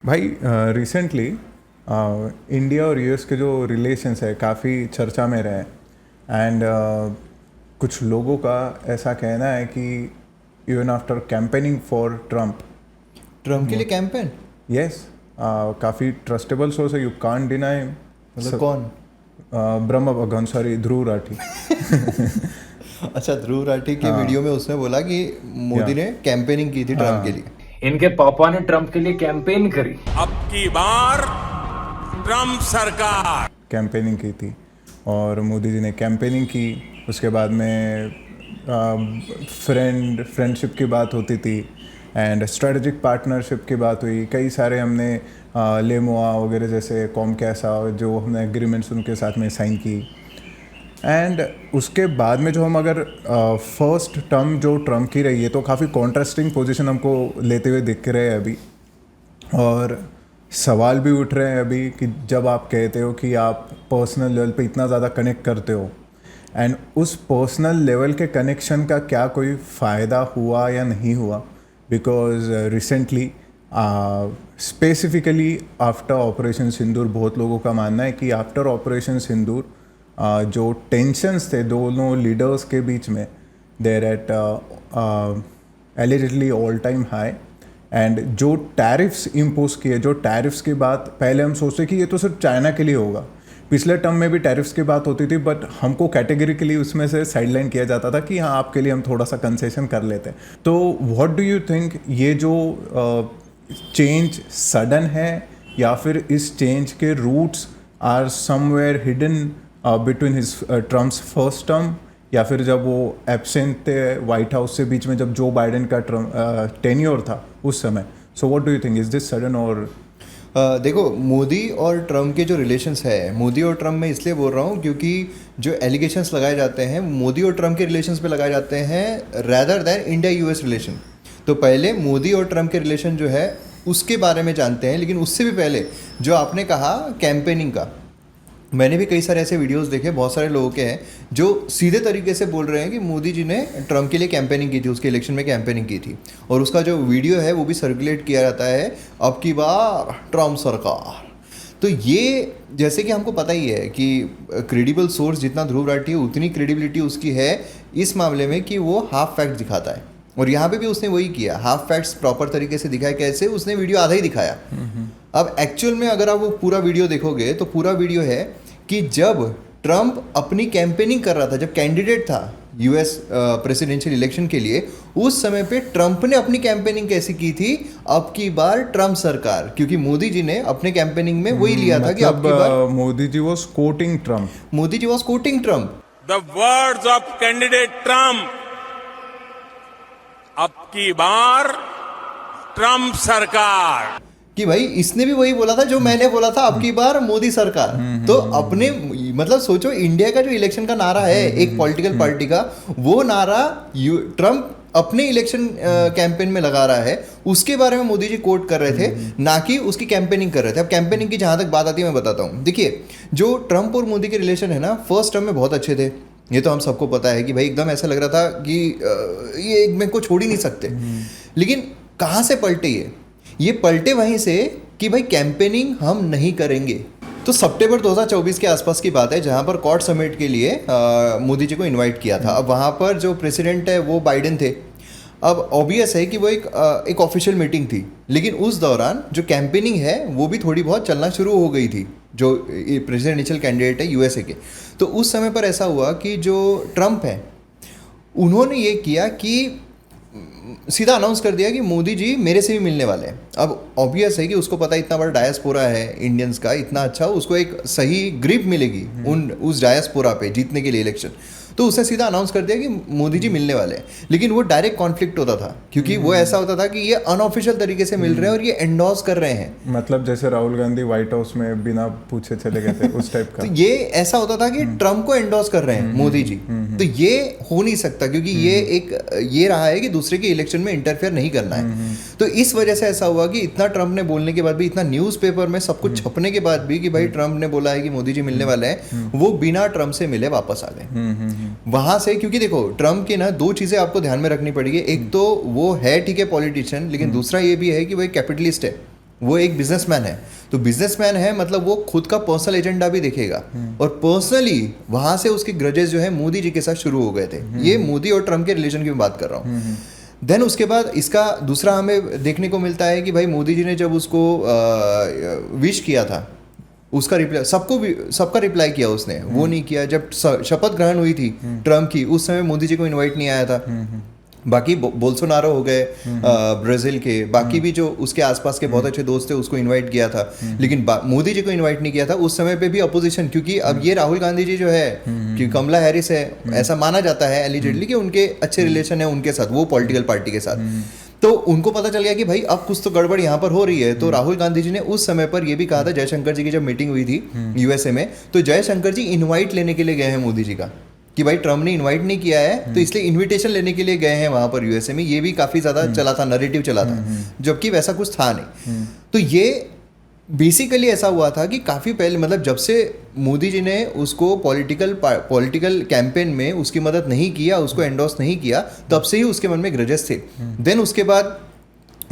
भाई recently India और US के जो रिलेशंस है काफ़ी चर्चा में रहे एंड कुछ लोगों का ऐसा कहना है कि even after campaigning for Trump Trump के लिए कैंपेन? यस काफ़ी ट्रस्टेबल सोर्स है, यू कांट डिनाई। मतलब कौन? ब्रह्म भगवान, सॉरी, ध्रुव राठी। अच्छा, ध्रुव राठी के वीडियो में उसने बोला कि मोदी ने कैंपेनिंग की थी ट्रम्प के लिए। इनके पापा ने ट्रम्प के लिए कैंपेन करी। अब की बार ट्रम्प सरकार कैंपेनिंग की थी और मोदी जी ने कैंपेनिंग की। उसके बाद में फ्रेंडशिप की बात होती थी एंड स्ट्रेटजिक पार्टनरशिप की बात हुई। कई सारे हमने लेमोआ वगैरह जैसे कॉम कैसा जो हमने एग्रीमेंट्स उनके साथ में साइन की। एंड उसके बाद में जो हम अगर फर्स्ट टर्म जो ट्रम्प की रही है तो काफ़ी कॉन्ट्रास्टिंग पोजीशन हमको लेते हुए दिख रहे हैं अभी। और सवाल भी उठ रहे हैं अभी कि जब आप कहते हो कि आप पर्सनल लेवल पे इतना ज़्यादा कनेक्ट करते हो एंड उस पर्सनल लेवल के कनेक्शन का क्या कोई फ़ायदा हुआ या नहीं हुआ। Because recently specifically after operation Sindoor बहुत लोगों का मानना है कि आफ्टर ऑपरेशन सिंदूर जो टेंशन्स थे दोनों लीडर्स के बीच में they're at allegedly all time high. And जो टैरिफ्स इम्पोज किए, जो टैरिफ्स की बात पहले हम सोचते कि ये तो सिर्फ चाइना के लिए होगा। पिछले टर्म में भी टैरिफ्स की बात होती थी बट हमको कैटेगरिकली उसमें से साइडलाइन किया जाता था कि हाँ आपके लिए हम थोड़ा सा कंसेशन कर लेते हैं। तो व्हाट डू यू थिंक, ये जो चेंज सडन है या फिर इस चेंज के roots are somewhere hidden between his Trump's first term, या फिर जब वो एब्सेंट थे वाइट हाउस से बीच में जब जो बाइडेन का टेन्योर था उस समय। So what do you think, is this sudden और देखो, मोदी और ट्रम्प के जो रिलेशंस है, मोदी और ट्रम्प मैं इसलिए बोल रहा हूँ क्योंकि जो एलिगेशंस लगाए जाते हैं मोदी और ट्रम्प के रिलेशंस पे लगाए जाते हैं rather than India US relation. तो पहले मोदी और ट्रम्प के रिलेशन जो है उसके बारे में जानते हैं। लेकिन उससे भी पहले जो आपने कहा कैंपेनिंग का, मैंने भी कई सारे ऐसे वीडियोस देखे, बहुत सारे लोगों के हैं जो सीधे तरीके से बोल रहे हैं कि मोदी जी ने ट्रम्प के लिए कैंपेनिंग की थी, उसके इलेक्शन में कैंपेनिंग की थी। और उसका जो वीडियो है वो भी सर्कुलेट किया जाता है, अब की बार ट्रम्प सरकार। तो ये जैसे कि हमको पता ही है कि क्रेडिबल सोर्स जितना ध्रुव राठी है उतनी क्रेडिबिलिटी उसकी है इस मामले में कि वो हाफ फैक्ट दिखाता है। और यहाँ पे भी उसने वही किया, हाफ फैक्ट्स प्रॉपर तरीके से दिखाया। कैसे? उसने वीडियो आधा ही दिखाया। अब एक्चुअल में अगर आप वो पूरा वीडियो देखोगे तो पूरा वीडियो है कि जब ट्रम्प अपनी कैंपेनिंग कर रहा था, जब कैंडिडेट था यूएस प्रेसिडेंशियल इलेक्शन के लिए, उस समय पे ट्रम्प ने अपनी कैंपेनिंग कैसी की थी, अब की बार ट्रम्प सरकार। क्योंकि मोदी जी ने अपने कैंपेनिंग में वही लिया था कि अब की बार Modi ji was quoting Trump. Modi ji was quoting Trump. The words of candidate Trump, अब की बार ट्रम्प सरकार। कि भाई इसने भी वही बोला था जो मैंने बोला था, अब की बार मोदी सरकार। तो अपने मतलब सोचो, इंडिया का जो इलेक्शन का नारा है एक पॉलिटिकल पार्टी का, वो नारा ट्रम्प अपने इलेक्शन कैंपेन में लगा रहा है, उसके बारे में मोदी जी कोट कर रहे थे, ना कि उसकी कैंपेनिंग कर रहे थे। अब कैंपेनिंग की जहां तक बात आती है मैं बताता हूँ। देखिए, जो ट्रम्प और मोदी के रिलेशन है ना, फर्स्ट टर्म में बहुत अच्छे थे, ये तो हम सबको पता है कि भाई एकदम ऐसा लग रहा था कि ये मेरे को छोड़ ही नहीं सकते। लेकिन कहाँ से पलटे ये पलटे वहीं से कि भाई कैंपेनिंग हम नहीं करेंगे। तो सितंबर 2024 के आसपास की बात है जहां पर कॉर्ड समिट के लिए मोदी जी को इनवाइट किया था। अब वहां पर जो प्रेसिडेंट है वो बाइडेन थे। अब ऑब्वियस है कि वो एक ऑफिशियल मीटिंग थी, लेकिन उस दौरान जो कैंपेनिंग है वो भी थोड़ी बहुत चलना शुरू हो गई थी, जो प्रेसिडेंशियल कैंडिडेट है यूएसए के। तो उस समय पर ऐसा हुआ कि जो ट्रम्प है उन्होंने ये किया कि सीधा अनाउंस कर दिया कि मोदी जी मेरे से भी मिलने वाले हैं। अब ऑब्वियस है कि उसको पता है इतना बड़ा डायस्पोरा है इंडियंस का, इतना अच्छा उसको एक सही ग्रिप मिलेगी उस डायस्पोरा पे जीतने के लिए इलेक्शन। तो उसने सीधा अनाउंस कर दिया कि मोदी जी मिलने वाले हैं। लेकिन वो डायरेक्ट कॉन्फ्लिक्ट होता था क्योंकि वो ऐसा होता था कि ये अनऑफिशियल तरीके से मिल रहे हैं और ये एंडोर्स कर रहे हैं। मतलब जैसे राहुल गांधी व्हाइट हाउस में बिना पूछे चले गए थे उस टाइप का। तो ये ऐसा होता था कि ट्रम्प को एंडोर्स कर रहे हैं मोदी जी। तो ये हो नहीं सकता क्योंकि ये रहा है कि दूसरे के इलेक्शन में इंटरफेयर नहीं करना है। तो इस वजह से ऐसा हुआ कि इतना ट्रम्प ने बोलने के बाद भी, इतना न्यूज़पेपर में सब कुछ छपने के बाद भी कि भाई ट्रम्प ने बोला है कि मोदी जी मिलने वाले हैं, वो बिना ट्रम्प से मिले वापस आ गए वहां से। क्योंकि देखो, ट्रम्प की ना दो चीजें आपको ध्यान में रखनी पड़ेगी। एक तो वो है ठीक है पॉलिटिशियन, लेकिन दूसरा ये भी है कि वो एक कैपिटलिस्ट है। वो एक बिजनेसमैन है, तो बिजनेसमैन है मतलब वो खुद का पर्सनल एजेंडा भी देखेगा, और पर्सनली वहां से उसके ग्रजेस जो है मोदी जी के साथ शुरू हो गए थे। ये मोदी और ट्रम्प के रिलेशन की मैं बात कर रहा हूँ। देन उसके बाद इसका दूसरा हमें देखने को मिलता है कि भाई मोदी जी ने जब उसको विश किया था, उसका रिप्लाई सबका रिप्लाई किया उसने, वो नहीं किया। जब शपथ ग्रहण हुई थी ट्रम्प की, उस समय मोदी जी को इनवाइट नहीं आया था। बाकी बोल्सोनारो हो गए ब्राजील के, बाकी भी जो उसके आसपास के बहुत अच्छे दोस्त थे उसको इनवाइट किया था, लेकिन मोदी जी को इनवाइट नहीं किया था। उस समय पे भी अपोजिशन, क्योंकि अब ये राहुल गांधी जी जो है, कि कमला हैरिस है, ऐसा माना जाता है एलिजिडली कि उनके अच्छे रिलेशन है उनके साथ, वो पॉलिटिकल पार्टी के साथ। तो उनको पता चल गया कि भाई अब कुछ तो गड़बड़ यहाँ पर हो रही है। तो राहुल गांधी जी ने उस समय पर ये भी कहा था, जयशंकर जी की जब मीटिंग हुई थी यूएसए में, तो जयशंकर जी इनवाइट लेने के लिए गए हैं मोदी जी का, कि भाई ट्रम्प ने इनवाइट नहीं किया है तो इसलिए इनविटेशन लेने के लिए गए हैं वहां पर यूएसए में। ये भी काफी ज्यादा चला था, नैरेटिव चला था, जबकि वैसा कुछ था नहीं। तो ये बेसिकली ऐसा हुआ था कि काफी पहले, मतलब जब से मोदी जी ने उसको पॉलिटिकल कैंपेन में उसकी मदद नहीं किया, उसको एंडोर्स नहीं किया, तब से ही उसके मन में ग्रजेस थे। देन उसके बाद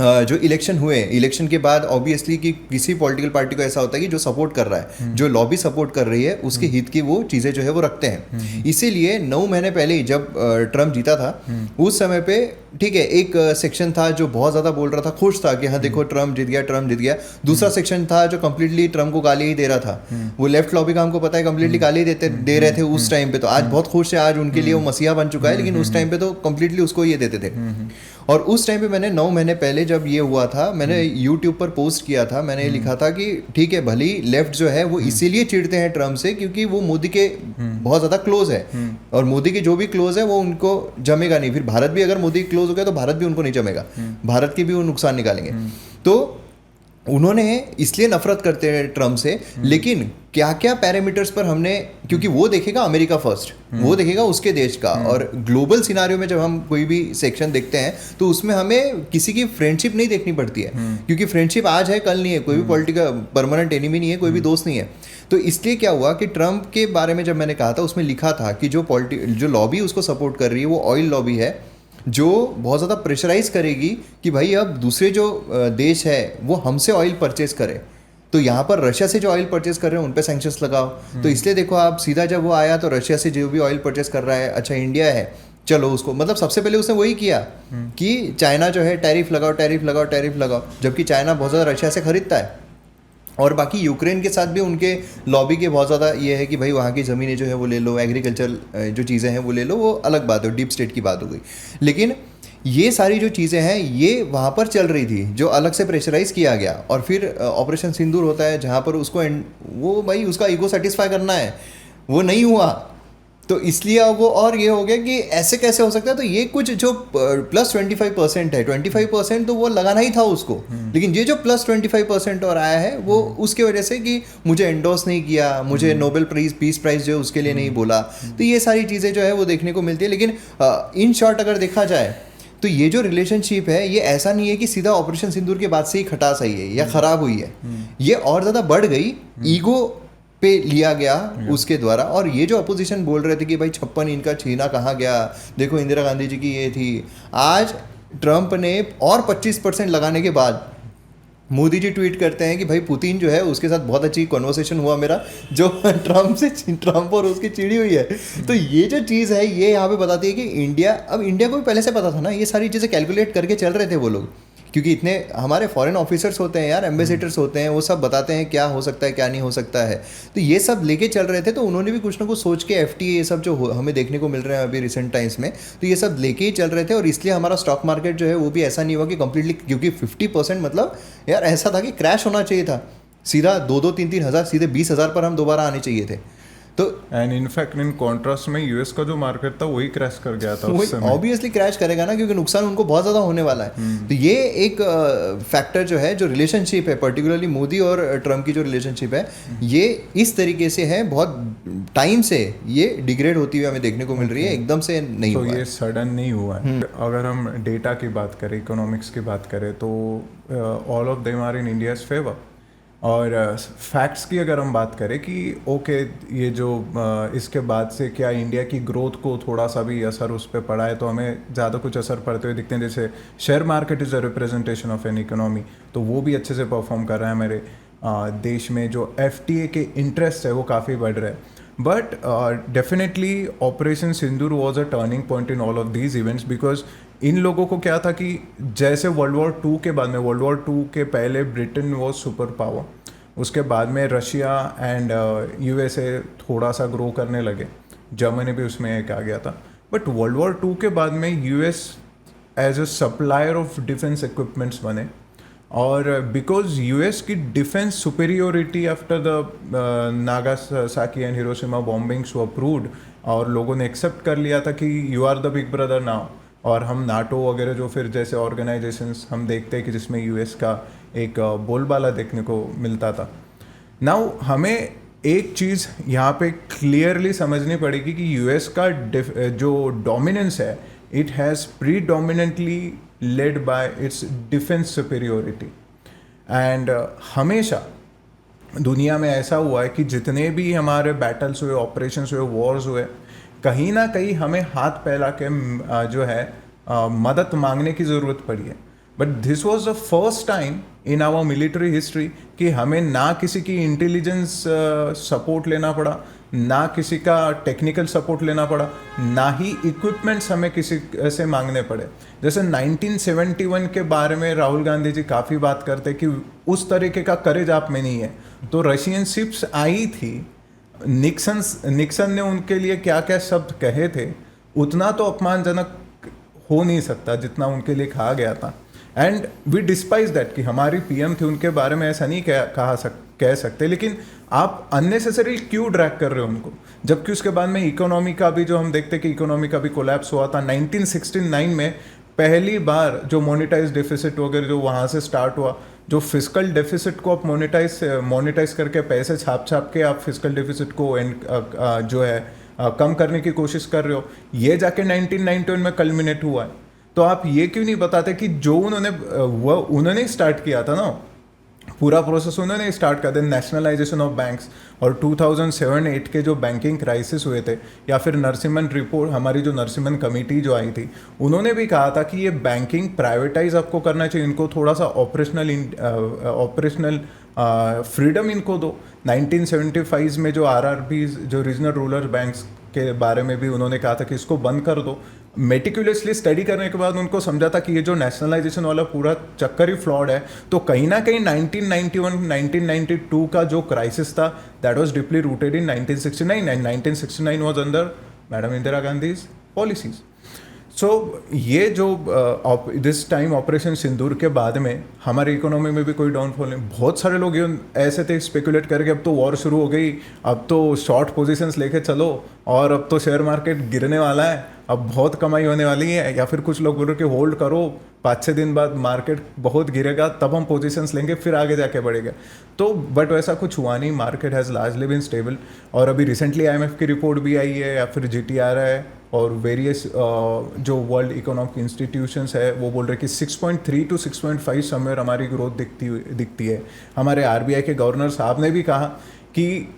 जो इलेक्शन हुए, इलेक्शन के बाद ऑब्वियसली कि किसी पॉलिटिकल पार्टी को ऐसा होता है कि जो सपोर्ट कर रहा है, जो लॉबी सपोर्ट कर रही है, उसके हित की वो चीज़ें जो है वो रखते हैं। इसीलिए 9 महीने पहले ही जब ट्रम्प जीता था, उस समय पे ठीक है एक सेक्शन था जो बहुत ज़्यादा बोल रहा था, खुश था कि हाँ देखो ट्रम्प जीत गया, ट्रम्प जीत गया। दूसरा सेक्शन था जो कम्प्लीटली ट्रम्प को गाली ही दे रहा था। वो लेफ्ट लॉबी का हमको पता है कम्प्लीटली गाली दे रहे थे उस टाइम पे। तो आज बहुत खुश है, आज उनके लिए वो मसीहा बन चुका है, लेकिन उस टाइम पे तो कम्प्लीटली उसको ये देते थे। और उस टाइम पे मैंने 9 महीने पहले जब ये हुआ था, मैंने यूट्यूब पर पोस्ट किया था, मैंने लिखा था कि ठीक है भली लेफ्ट जो है वो इसीलिए चिढ़ते हैं ट्रम्प से क्योंकि वो मोदी के बहुत ज़्यादा क्लोज है, और मोदी के जो भी क्लोज है वो उनको जमेगा नहीं। फिर भारत भी अगर मोदी क्लोज हो गया तो भारत भी उनको नहीं जमेगा, भारत की भी वो नुकसान निकालेंगे। तो उन्होंने इसलिए नफरत करते हैं ट्रम्प से, लेकिन क्या क्या पैरामीटर्स पर हमने, क्योंकि वो देखेगा अमेरिका फर्स्ट, वो देखेगा उसके देश का, और ग्लोबल सिनारियो में जब हम कोई भी सेक्शन देखते हैं तो उसमें हमें किसी की फ्रेंडशिप नहीं देखनी पड़ती है, क्योंकि फ्रेंडशिप आज है कल नहीं है, कोई भी पॉलिटिकल परमानेंट एनिमी नहीं है, कोई भी दोस्त नहीं है। तो इसलिए क्या हुआ कि ट्रम्प के बारे में जब मैंने कहा था, उसमें लिखा था कि जो लॉबी उसको सपोर्ट कर रही है वो ऑयल लॉबी है, जो बहुत ज़्यादा प्रेशराइज करेगी कि भाई अब दूसरे जो देश है वो हमसे ऑयल परचेज करे। तो यहाँ पर रशिया से जो ऑयल परचेज कर रहे हैं उन पे सैंक्शंस लगाओ। तो इसलिए देखो आप सीधा जब वो आया तो रशिया से जो भी ऑयल परचेज कर रहा है, अच्छा इंडिया है, चलो उसको, मतलब सबसे पहले उसने वही किया कि चाइना जो है टैरिफ लगाओ टैरिफ लगाओ टैरिफ लगाओ, जबकि चाइना बहुत ज़्यादा रशिया से खरीदता है। और बाकी यूक्रेन के साथ भी उनके लॉबी के बहुत ज़्यादा ये है कि भाई वहाँ की ज़मीनें जो है वो ले लो, एग्रीकल्चर जो चीज़ें हैं वो ले लो, वो अलग बात है, डीप स्टेट की बात हो गई। लेकिन ये सारी जो चीज़ें हैं ये वहाँ पर चल रही थी, जो अलग से प्रेशराइज किया गया। और फिर ऑपरेशन सिंदूर होता है जहाँ पर उसको वो भाई उसका ईगो सेटिस्फाई करना है, वो नहीं हुआ, तो इसलिए अब वो और ये हो गया कि ऐसे कैसे हो सकता है। तो ये कुछ जो प्लस 25% है, 25% तो वो लगाना ही था उसको, लेकिन ये जो प्लस 25% और आया है वो उसके वजह से कि मुझे एंडोर्स नहीं किया, मुझे नोबेल पीस प्राइज जो है उसके लिए नहीं बोला। तो ये सारी चीज़ें जो है वो देखने को मिलती है। लेकिन इन शॉर्ट अगर देखा जाए तो ये जो रिलेशनशिप है ये ऐसा नहीं है कि सीधा ऑपरेशन सिंदूर के बाद से ही खटास आई है या ख़राब हुई है, ये और ज़्यादा बढ़ गई, ईगो पे लिया गया उसके द्वारा। और ये जो अपोजिशन बोल रहे थे कि भाई 56 इनका छीना कहाँ गया, देखो इंदिरा गांधी जी की ये थी, आज ट्रम्प ने और 25% लगाने के बाद मोदी जी ट्वीट करते हैं कि भाई पुतिन जो है उसके साथ बहुत अच्छी कॉन्वर्सेशन हुआ मेरा, जो ट्रम्प और उसकी चिड़ी हुई है। तो ये जो चीज़ है ये यहाँ पे बताती है कि अब इंडिया को भी पहले से पता था ना, ये सारी चीज़ें कैलकुलेट करके चल रहे थे वो लोग, क्योंकि इतने हमारे फॉरेन ऑफिसर्स होते हैं यार, एम्बेसडर्स होते हैं, वो सब बताते हैं क्या हो सकता है क्या नहीं हो सकता है। तो ये सब लेके चल रहे थे, तो उन्होंने भी कुछ ना कुछ सोच के FTA ये सब जो हमें देखने को मिल रहे हैं अभी रिसेंट टाइम्स में, तो ये सब लेके ही चल रहे थे। और इसलिए हमारा स्टॉक मार्केट जो है वो भी ऐसा नहीं हुआ कि कम्प्लीटली, क्योंकि 50% मतलब यार ऐसा था कि क्रैश होना चाहिए था, सीधा 2-2, 3-3 हज़ार, सीधे 20,000 पर हम दोबारा आने चाहिए थे। तो एंड इनफैक्ट इन कॉन्ट्रास्ट में यूएस का जो मार्केट था वही क्रैश कर गया था उस समय। ऑब्वियसली क्रैश करेगा ना, क्योंकि नुकसान उनको बहुत ज़्यादा होने वाला है। तो ये एक फैक्टर जो है, जो रिलेशनशिप है, पर्टिकुलरली मोदी और ट्रम्प की जो रिलेशनशिप है, ये इस तरीके से है, बहुत टाइम से ये डिग्रेड होती हुई हमें देखने को मिल रही है, एकदम से नहीं हुआ। तो ये सडन नहीं हुआ है। अगर हम डेटा की बात करें, इकोनॉमिक्स की बात करें, तो all of them are in India's favour. और फैक्ट्स की अगर हम बात करें कि ओके ये जो इसके बाद से क्या इंडिया की ग्रोथ को थोड़ा सा भी असर उस पर पड़ा है, तो हमें ज़्यादा कुछ असर पड़ते हुए दिखते हैं। जैसे share market is a representation of an economy, तो वो भी अच्छे से परफॉर्म कर रहा है हमारे देश में। जो FTA के इंटरेस्ट है वो काफ़ी बढ़ रहे हैं। But definitely operation Sindoor was a turning point in all of these events, because in लोगों को क्या था कि जैसे वर्ल्ड वॉर 2 के बाद में, वर्ल्ड वॉर 2 के पहले ब्रिटेन वॉज सुपर पावर, उसके बाद में रशिया एंड USA थोड़ा सा ग्रो करने लगे, जर्मनी भी उसमें एक आ गया था। बट वर्ल्ड वॉर 2 के बाद में US as a supplier of defence equipments बने, और बिकॉज US की defence superiority after the Nagasaki and Hiroshima bombings were approved, और लोगों ने एक्सेप्ट कर लिया था कि you are the big brother now. और हम नाटो वगैरह जो फिर जैसे ऑर्गेनाइजेशंस हम देखते हैं कि जिसमें US का एक बोलबाला देखने को मिलता था। नाउ हमें एक चीज़ यहाँ पे क्लियरली समझनी पड़ेगी कि US का जो डोमिनेंस है, it has predominantly led by it's defence superiority. And हमेशा दुनिया में ऐसा हुआ है कि जितने भी हमारे बैटल्स हुए, ऑपरेशंस हुए, वॉर्स हुए, कहीं ना कहीं हमें हाथ फैला के जो है मदद मांगने की ज़रूरत पड़ी है। But this was the first time in our military history कि हमें ना किसी की इंटेलिजेंस सपोर्ट लेना पड़ा, ना किसी का टेक्निकल सपोर्ट लेना पड़ा, ना ही इक्विपमेंट्स हमें किसी से मांगने पड़े। जैसे 1971 के बारे में राहुल गांधी जी काफ़ी बात करते कि उस तरीके का करेज आप में नहीं है। तो रशियन शिप्स आई थी, निक्सन ने उनके लिए क्या क्या शब्द कहे थे, उतना तो अपमानजनक हो नहीं सकता जितना उनके लिए कहा गया था। एंड वी डिस्पाइज दैट कि हमारी PM थी, उनके बारे में ऐसा नहीं कह सकते, लेकिन आप अननेसेसरी क्यों ड्रैग कर रहे हो उनको, जबकि उसके बाद में इकोनॉमी का भी जो हम देखते हैं कि इकोनॉमी का भी कोलैप्स हुआ था। 1969 में पहली बार जो मोनेटाइज डेफिसिट वगैरह जो वहाँ से स्टार्ट हुआ, जो फिजिकल डेफिसिट को आप मोनेटाइज करके पैसे छाप के आप फिजिकल डेफिसिट को जो है कम करने की कोशिश कर रहे हो, ये जाके 1991 में कल्मिनेट हुआ है। तो आप ये क्यों नहीं बताते कि जो उन्होंने स्टार्ट किया था ना, पूरा प्रोसेस उन्होंने स्टार्ट कर दिया, नेशनलाइजेशन ऑफ बैंक्स। और 2007-8 के जो बैंकिंग क्राइसिस हुए थे, या फिर नरसिम्हन रिपोर्ट, हमारी जो नरसिम्हन कमेटी जो आई थी, उन्होंने भी कहा था कि ये बैंकिंग प्राइवेटाइज आपको करना चाहिए, इनको थोड़ा सा ऑपरेशनल फ्रीडम इनको दो। 1975 में जो RRBs, जो रीजनल रूरल बैंक्स के बारे में भी उन्होंने कहा था कि इसको बंद कर दो। मेटिकुलसली स्टडी करने के बाद उनको समझा था कि ये जो नेशनलाइजेशन वाला पूरा चक्कर ही फ्लॉड है। तो कहीं ना कहीं 1991-1992 का जो क्राइसिस था, that was deeply rooted in 1969, and 1969 was under madam Indira Gandhi's policies. So ये जो दिस टाइम ऑपरेशन सिंदूर के बाद में हमारी इकोनॉमी में भी कोई डाउनफॉल नहीं। बहुत सारे लोग ऐसे थे स्पेकुलेट करके अब तो वॉर शुरू हो गई, अब तो शॉर्ट पोजीशंस लेके चलो, और अब तो शेयर मार्केट गिरने वाला है, अब बहुत कमाई होने वाली है। या फिर कुछ लोग बोल रहे कि होल्ड करो, 5-6 दिन बाद मार्केट बहुत गिरेगा, तब हम पोजीशंस लेंगे, फिर आगे जाके बढ़ेगा। तो बट वैसा कुछ हुआ नहीं, market has largely been stable. और अभी रिसेंटली IMF की रिपोर्ट भी आई है, या फिर GTR है, और वेरियस जो वर्ल्ड इकोनॉमिक इंस्टीट्यूशंस है वो बोल रहे हैं कि 6.3 to 6.5 समवेयर हमारी ग्रोथ दिखती है। हमारे RBI के गवर्नर साहब ने भी कहा कि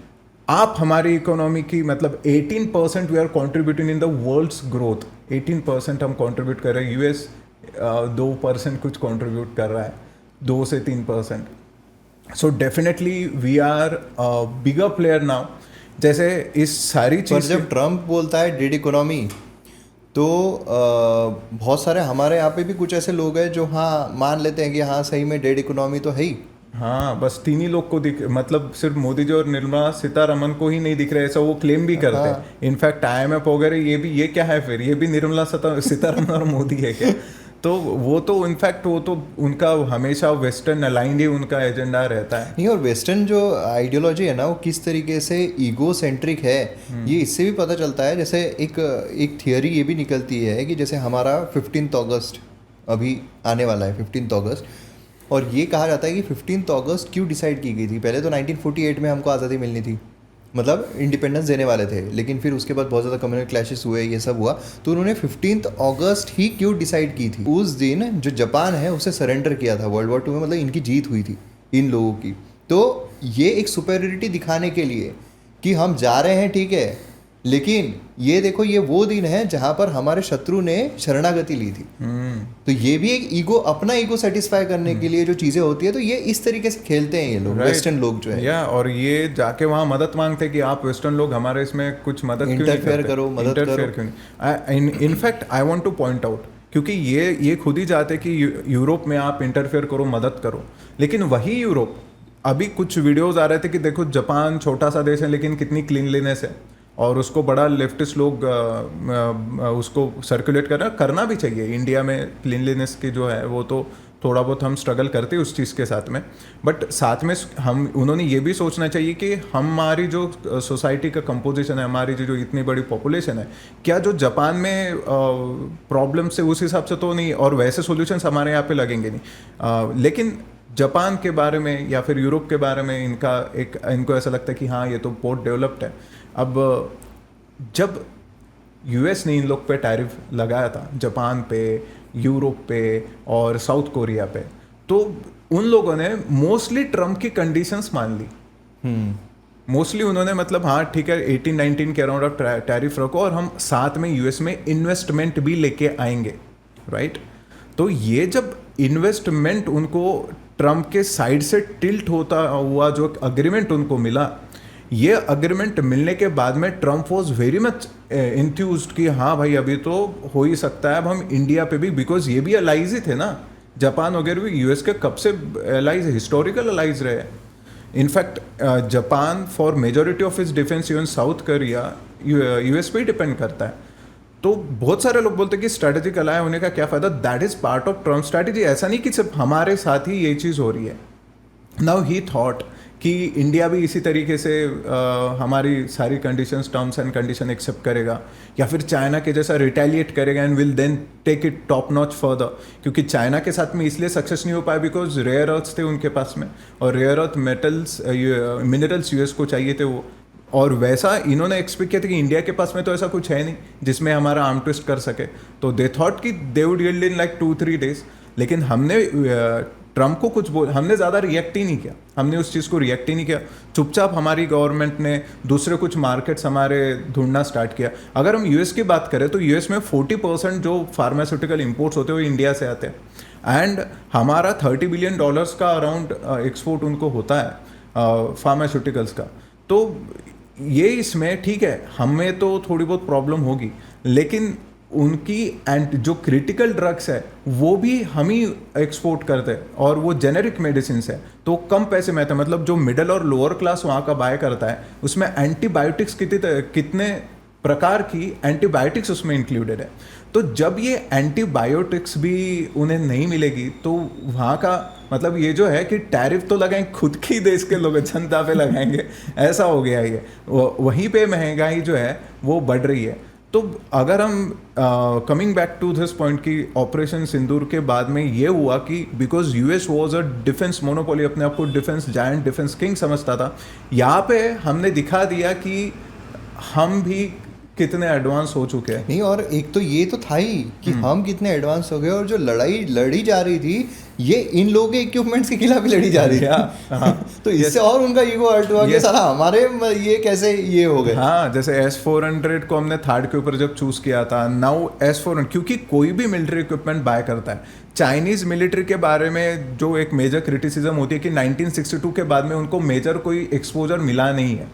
आप हमारी इकोनॉमी की मतलब 18% we are contributing in the world's growth, 18% हम कॉन्ट्रीब्यूट कर रहे हैं। US 2% कुछ कॉन्ट्रीब्यूट कर रहा है, 2 से 3%। So definitely we are bigger player now. जैसे इस सारी चीज़, जब ट्रम्प बोलता है डेड इकोनॉमी, तो बहुत सारे हमारे यहाँ पे भी कुछ ऐसे लोग हैं जो हाँ मान लेते हैं कि हाँ सही में डेड इकोनॉमी तो है ही। हाँ, बस 3 ही लोग को मतलब सिर्फ मोदी जी और निर्मला सीतारमन को ही नहीं दिख रहे, ऐसा वो क्लेम भी करते हैं। इनफैक्ट IMF वगैरह ये क्या है फिर, ये भी निर्मला सीतारमन और मोदी है क्या? तो वो तो इनफैक्ट वो तो उनका हमेशा वेस्टर्न अलाइंड ही उनका एजेंडा रहता है। नहीं, और वेस्टर्न जो आइडियोलॉजी है ना, वो किस तरीके से ईगो सेंट्रिक है, ये इससे भी पता चलता है। जैसे एक थियोरी ये भी निकलती है कि जैसे हमारा 15 अगस्त अभी आने वाला है, 15 अगस्त, और ये कहा जाता है कि 15 अगस्त क्यों डिसाइड की गई थी। पहले तो 1948 में हमको आज़ादी मिलनी थी, मतलब इंडिपेंडेंस देने वाले थे, लेकिन फिर उसके बाद बहुत ज़्यादा कम्युनल क्लैशेस हुए, ये सब हुआ, तो उन्होंने 15 अगस्त ही क्यों डिसाइड की थी। उस दिन जो जापान है उसे सरेंडर किया था वर्ल्ड वॉर 2 में, मतलब इनकी जीत हुई थी इन लोगों की। तो ये एक सुपेरियरिटी दिखाने के लिए कि हम जा रहे हैं, ठीक है, लेकिन ये देखो ये वो दिन है जहां पर हमारे शत्रु ने शरणागति ली थी। तो ये भी एक ईगो, अपना ईगो सेटिस्फाई करने के लिए जो चीजें होती है, तो ये इस तरीके से खेलते हैं ये लोग, वेस्टर्न लोग जो है। या और ये जाके वहाँ मदद मांगते कि आप वेस्टर्न लोग हमारे इसमें कुछ मदद क्यों नहीं इंटरफेयर करते? करो, मदद इंटरफेयर क्यों नहीं? In fact I want two point out, क्योंकि ये खुद ही चाहते कि यूरोप में आप इंटरफेयर करो, मदद करो, लेकिन वही यूरोप, अभी कुछ वीडियोस आ रहे थे कि देखो जापान छोटा सा देश है लेकिन कितनी क्लीनलीनेस है, और उसको बड़ा लेफ्टिस्ट लोग उसको सर्कुलेट करना भी चाहिए। इंडिया में क्लीनलीनेस की जो है वो तो थोड़ा बहुत हम स्ट्रगल करते हैं उस चीज़ के साथ में, बट साथ में हम उन्होंने ये भी सोचना चाहिए कि हमारी जो सोसाइटी का कंपोजिशन है, हमारी जो इतनी बड़ी पॉपुलेशन है, क्या जो जापान में प्रॉब्लम से उस हिसाब से तो नहीं, और वैसे सॉल्यूशंस हमारे यहाँ पे लगेंगे नहीं, लेकिन जापान के बारे में या फिर यूरोप के बारे में इनको ऐसा लगता है कि हाँ ये तो बहुत डेवलप्ड है। अब जब यूएस ने इन लोग पे टैरिफ लगाया था, जापान पे, यूरोप पे और साउथ कोरिया पे, तो उन लोगों ने मोस्टली ट्रम्प की कंडीशंस मान ली। मोस्टली उन्होंने मतलब हाँ ठीक है 18-19 के अराउंड आप टैरिफ रखो और हम साथ में यूएस में इन्वेस्टमेंट भी लेके आएंगे, राइट? तो ये जब इन्वेस्टमेंट उनको ट्रम्प के साइड से टिल्ट होता हुआ जो अग्रीमेंट उनको मिला, ये अग्रीमेंट मिलने के बाद में ट्रम्प वॉज वेरी मच इंथ्यूज्ड कि हाँ भाई अभी तो हो ही सकता है, अब हम इंडिया पे भी, बिकॉज ये भी अलाइज ही थे ना, जापान वगैरह भी यूएस के कब से अलाइज, हिस्टोरिकल अलाइज रहे। In fact Japan for majority of its defence, even south Korea US पे ही डिपेंड करता है। तो बहुत सारे लोग बोलते हैं कि स्ट्रैटेजिक अलाय होने का क्या फ़ायदा, that is part of Trump strategy. ऐसा नहीं कि सिर्फ हमारे साथ ही ये चीज़ हो रही है। नाउ ही थॉट कि इंडिया भी इसी तरीके से हमारी सारी conditions, terms and condition accept करेगा, या फिर चाइना के जैसा रिटेलिएट करेगा and will then take it top notch further, क्योंकि चाइना के साथ में इसलिए सक्सेस नहीं हो पाया बिकॉज रेयर अर्थ्स थे उनके पास में, और rare earth metals minerals US को चाहिए थे वो, और वैसा इन्होंने एक्सपेक्ट किया था कि इंडिया के पास में तो ऐसा कुछ है नहीं जिसमें हमारा आर्म ट्विस्ट कर सके, तो दे थॉट कि they would yield in like 2-3 days। लेकिन हमने ट्रम्प को कुछ हमने ज़्यादा रिएक्ट ही नहीं किया, हमने उस चीज़ को रिएक्ट ही नहीं किया, चुपचाप हमारी गवर्नमेंट ने दूसरे कुछ मार्केट्स हमारे ढूंढना स्टार्ट किया। अगर हम यूएस की बात करें तो यूएस में 40% जो फार्मास्यूटिकल इंपोर्ट्स होते हैं वो इंडिया से आते हैं, एंड हमारा $30 बिलियन का अराउंड एक्सपोर्ट उनको होता है फार्मास्यूटिकल्स का। तो ये इसमें ठीक है, हमें तो थोड़ी बहुत प्रॉब्लम होगी, लेकिन उनकी एंड जो क्रिटिकल ड्रग्स है वो भी हम ही एक्सपोर्ट करते हैं, और वो जेनेरिक मेडिसिन है तो कम पैसे में आते हैं। मतलब जो मिडिल और लोअर क्लास वहाँ का बाय करता है उसमें एंटीबायोटिक्स कितने प्रकार की एंटीबायोटिक्स उसमें इंक्लूडेड है। तो जब ये एंटीबायोटिक्स भी उन्हें नहीं मिलेगी तो वहाँ का मतलब ये जो है कि टैरिफ तो लगाएंगे खुद की देश के लोग जनता पे लगाएंगे, ऐसा हो गया ये। वहीं पे महंगाई जो है वो बढ़ रही है। तो अगर हम coming back to this point कि ऑपरेशन सिंदूर के बाद में ये हुआ कि because US was a defence monopoly, अपने आप को डिफेंस जायंट, डिफेंस किंग समझता था, यहाँ पे हमने दिखा दिया कि हम भी कितने एडवांस हो चुके हैं। नहीं, और एक तो ये तो था ही कि हम कितने एडवांस हो गए, और जो लड़ाई लड़ी जा रही थी ये इन लोगों के इक्विपमेंट्स के खिलाफ ही लड़ी जा रही थी। तो इससे और उनका ईगो हर्ट हुआ कि साला हमारे ये कैसे ये हो गए। हाँ, जैसे S-400 को हमने थर्ड के ऊपर जब चूज किया था, नाउ S-400, क्योंकि कोई भी मिलिट्री इक्विपमेंट बाय करता है, चाइनीज मिलिट्री के बारे में जो एक मेजर क्रिटिसिज्म होती है कि 1962 के बाद में उनको मेजर कोई एक्सपोजर मिला नहीं है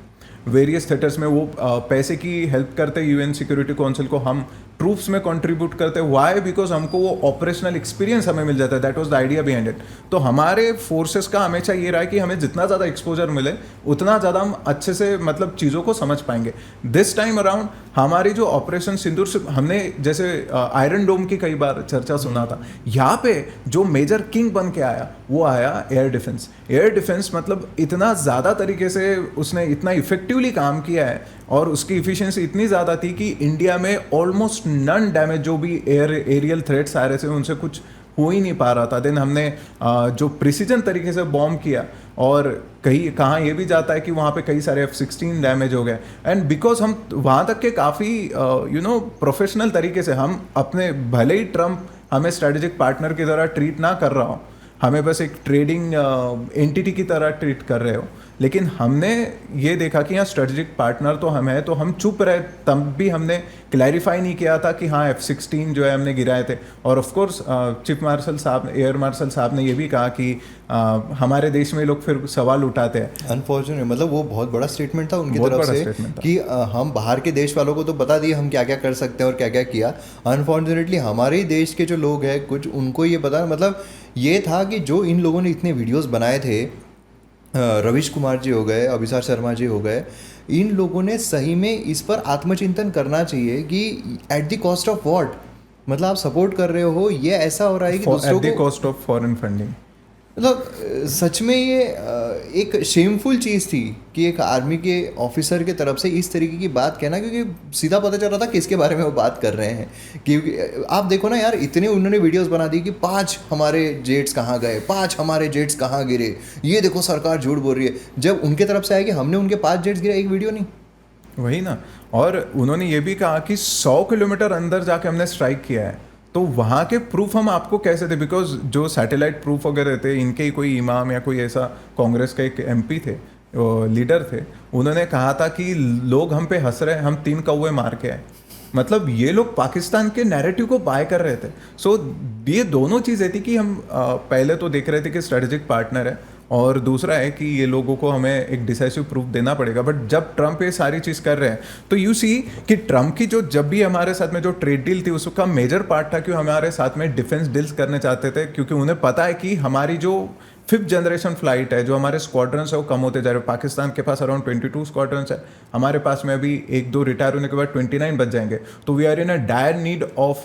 वेरियस थिएटर्स में। वो पैसे की हेल्प करते यूएन सिक्योरिटी काउंसिल को, हम ट्रूप्स में कंट्रीब्यूट करते हैं। वाई? बिकॉज हमको वो ऑपरेशनल एक्सपीरियंस हमें मिल जाता है, that was the idea behind it. तो हमारे फोर्सेस का हमेशा ये रहा है कि हमें जितना ज़्यादा एक्सपोजर मिले उतना ज़्यादा हम अच्छे से मतलब चीज़ों को समझ पाएंगे। दिस टाइम अराउंड हमारी जो ऑपरेशन सिंदूर से हमने जैसे आयरन डोम की कई बार चर्चा सुना था, यहाँ पे जो मेजर किंग बन के आया वो आया एयर डिफेंस। एयर डिफेंस मतलब इतना ज़्यादा तरीके से उसने इतना इफेक्टिवली काम किया है और उसकी इफिशिएंसी इतनी ज़्यादा थी कि इंडिया में ऑलमोस्ट नन डैमेज, जो भी एरियल थ्रेट्स आ रहे थे उनसे कुछ हो ही नहीं पा रहा था। देन हमने जो प्रिसीजन तरीके से बॉम्ब किया, और कहाँ ये भी जाता है कि वहाँ पे कई सारे F-16 डैमेज हो गए, एंड बिकॉज हम वहाँ तक के काफ़ी प्रोफेशनल तरीके से, हम अपने भले ही ट्रम्प हमें स्ट्रेटेजिक पार्टनर की तरह ट्रीट ना कर रहा हो, हमें बस एक ट्रेडिंग एंटिटी की तरह ट्रीट कर रहे हो। लेकिन हमने ये देखा कि यहाँ स्ट्रेटेजिक पार्टनर तो हम है, तो हम चुप रहे, तब भी हमने क्लैरिफाई नहीं किया था कि हाँ F-16 जो है हमने गिराए थे। और ऑफ कोर्स चीफ मार्शल साहब, एयर मार्शल साहब ने ये भी कहा कि हमारे देश में लोग फिर सवाल उठाते हैं। अनफॉर्चुनेट, मतलब वो बहुत बड़ा स्टेटमेंट था उनकी बहुत तरफ बड़ा से statement था। कि हम बाहर के देश वालों को तो बता दिए हम क्या क्या कर सकते हैं और क्या क्या किया। अनफॉर्चुनेटली हमारे ही देश के जो लोग हैं कुछ, उनको ये पता, मतलब ये था कि जो इन लोगों ने इतने वीडियोस बनाए थे, रविश कुमार जी हो गए, अभिसार शर्मा जी हो गए, इन लोगों ने सही में इस पर आत्मचिंतन करना चाहिए कि at the cost of what, मतलब आप सपोर्ट कर रहे हो, ये ऐसा हो रहा है कि दूसरों एट द को, कॉस्ट ऑफ फॉरेन फंडिंग। मतलब सच में ये एक शेमफुल चीज़ थी कि एक आर्मी के ऑफिसर के तरफ से इस तरीके की बात कहना, क्योंकि सीधा पता चल रहा था किसके बारे में वो बात कर रहे हैं। क्योंकि आप देखो ना यार, इतने उन्होंने वीडियोस बना दी कि 5 हमारे जेट्स कहाँ गए, 5 हमारे जेट्स कहाँ गिरे, ये देखो सरकार झूठ बोल रही है। जब उनके तरफ से आया कि हमने उनके 5 जेट्स गिरे, एक वीडियो नहीं। वही ना, और उन्होंने ये भी कहा कि 100 किलोमीटर अंदर जाके हमने स्ट्राइक किया है, तो वहाँ के प्रूफ हम आपको कैसे थे? बिकॉज जो सैटेलाइट प्रूफ वगैरह थे, इनके ही कोई इमाम या कोई ऐसा कांग्रेस का एक MP थे, लीडर थे, उन्होंने कहा था कि लोग हम पे हंस रहे हैं, हम 3 कौवे मार के आए। मतलब ये लोग पाकिस्तान के नैरेटिव को बाय कर रहे थे। सो ये दोनों चीज़ें थी कि हम पहले तो देख रहे थे कि स्ट्रेटेजिक पार्टनर है, और दूसरा है कि ये लोगों को हमें एक डिसाइसिव प्रूफ देना पड़ेगा। बट जब ट्रम्प ये सारी चीज़ कर रहे हैं, तो यू सी कि ट्रम्प की जो जब भी हमारे साथ में जो ट्रेड डील थी, उसका मेजर पार्ट था कि हमारे साथ में डिफेंस डील्स करने चाहते थे, क्योंकि उन्हें पता है कि हमारी जो 5th जनरेशन फ्लाइट है, जो हमारे स्क्वाड्रंस है, वो कम होते जा रहे हैं। पाकिस्तान के पास अराउंड 22 स्क्वाड्रंस है, हमारे पास में अभी 1-2 रिटायर होने के बाद 29 बच जाएंगे। तो we are in a dire need of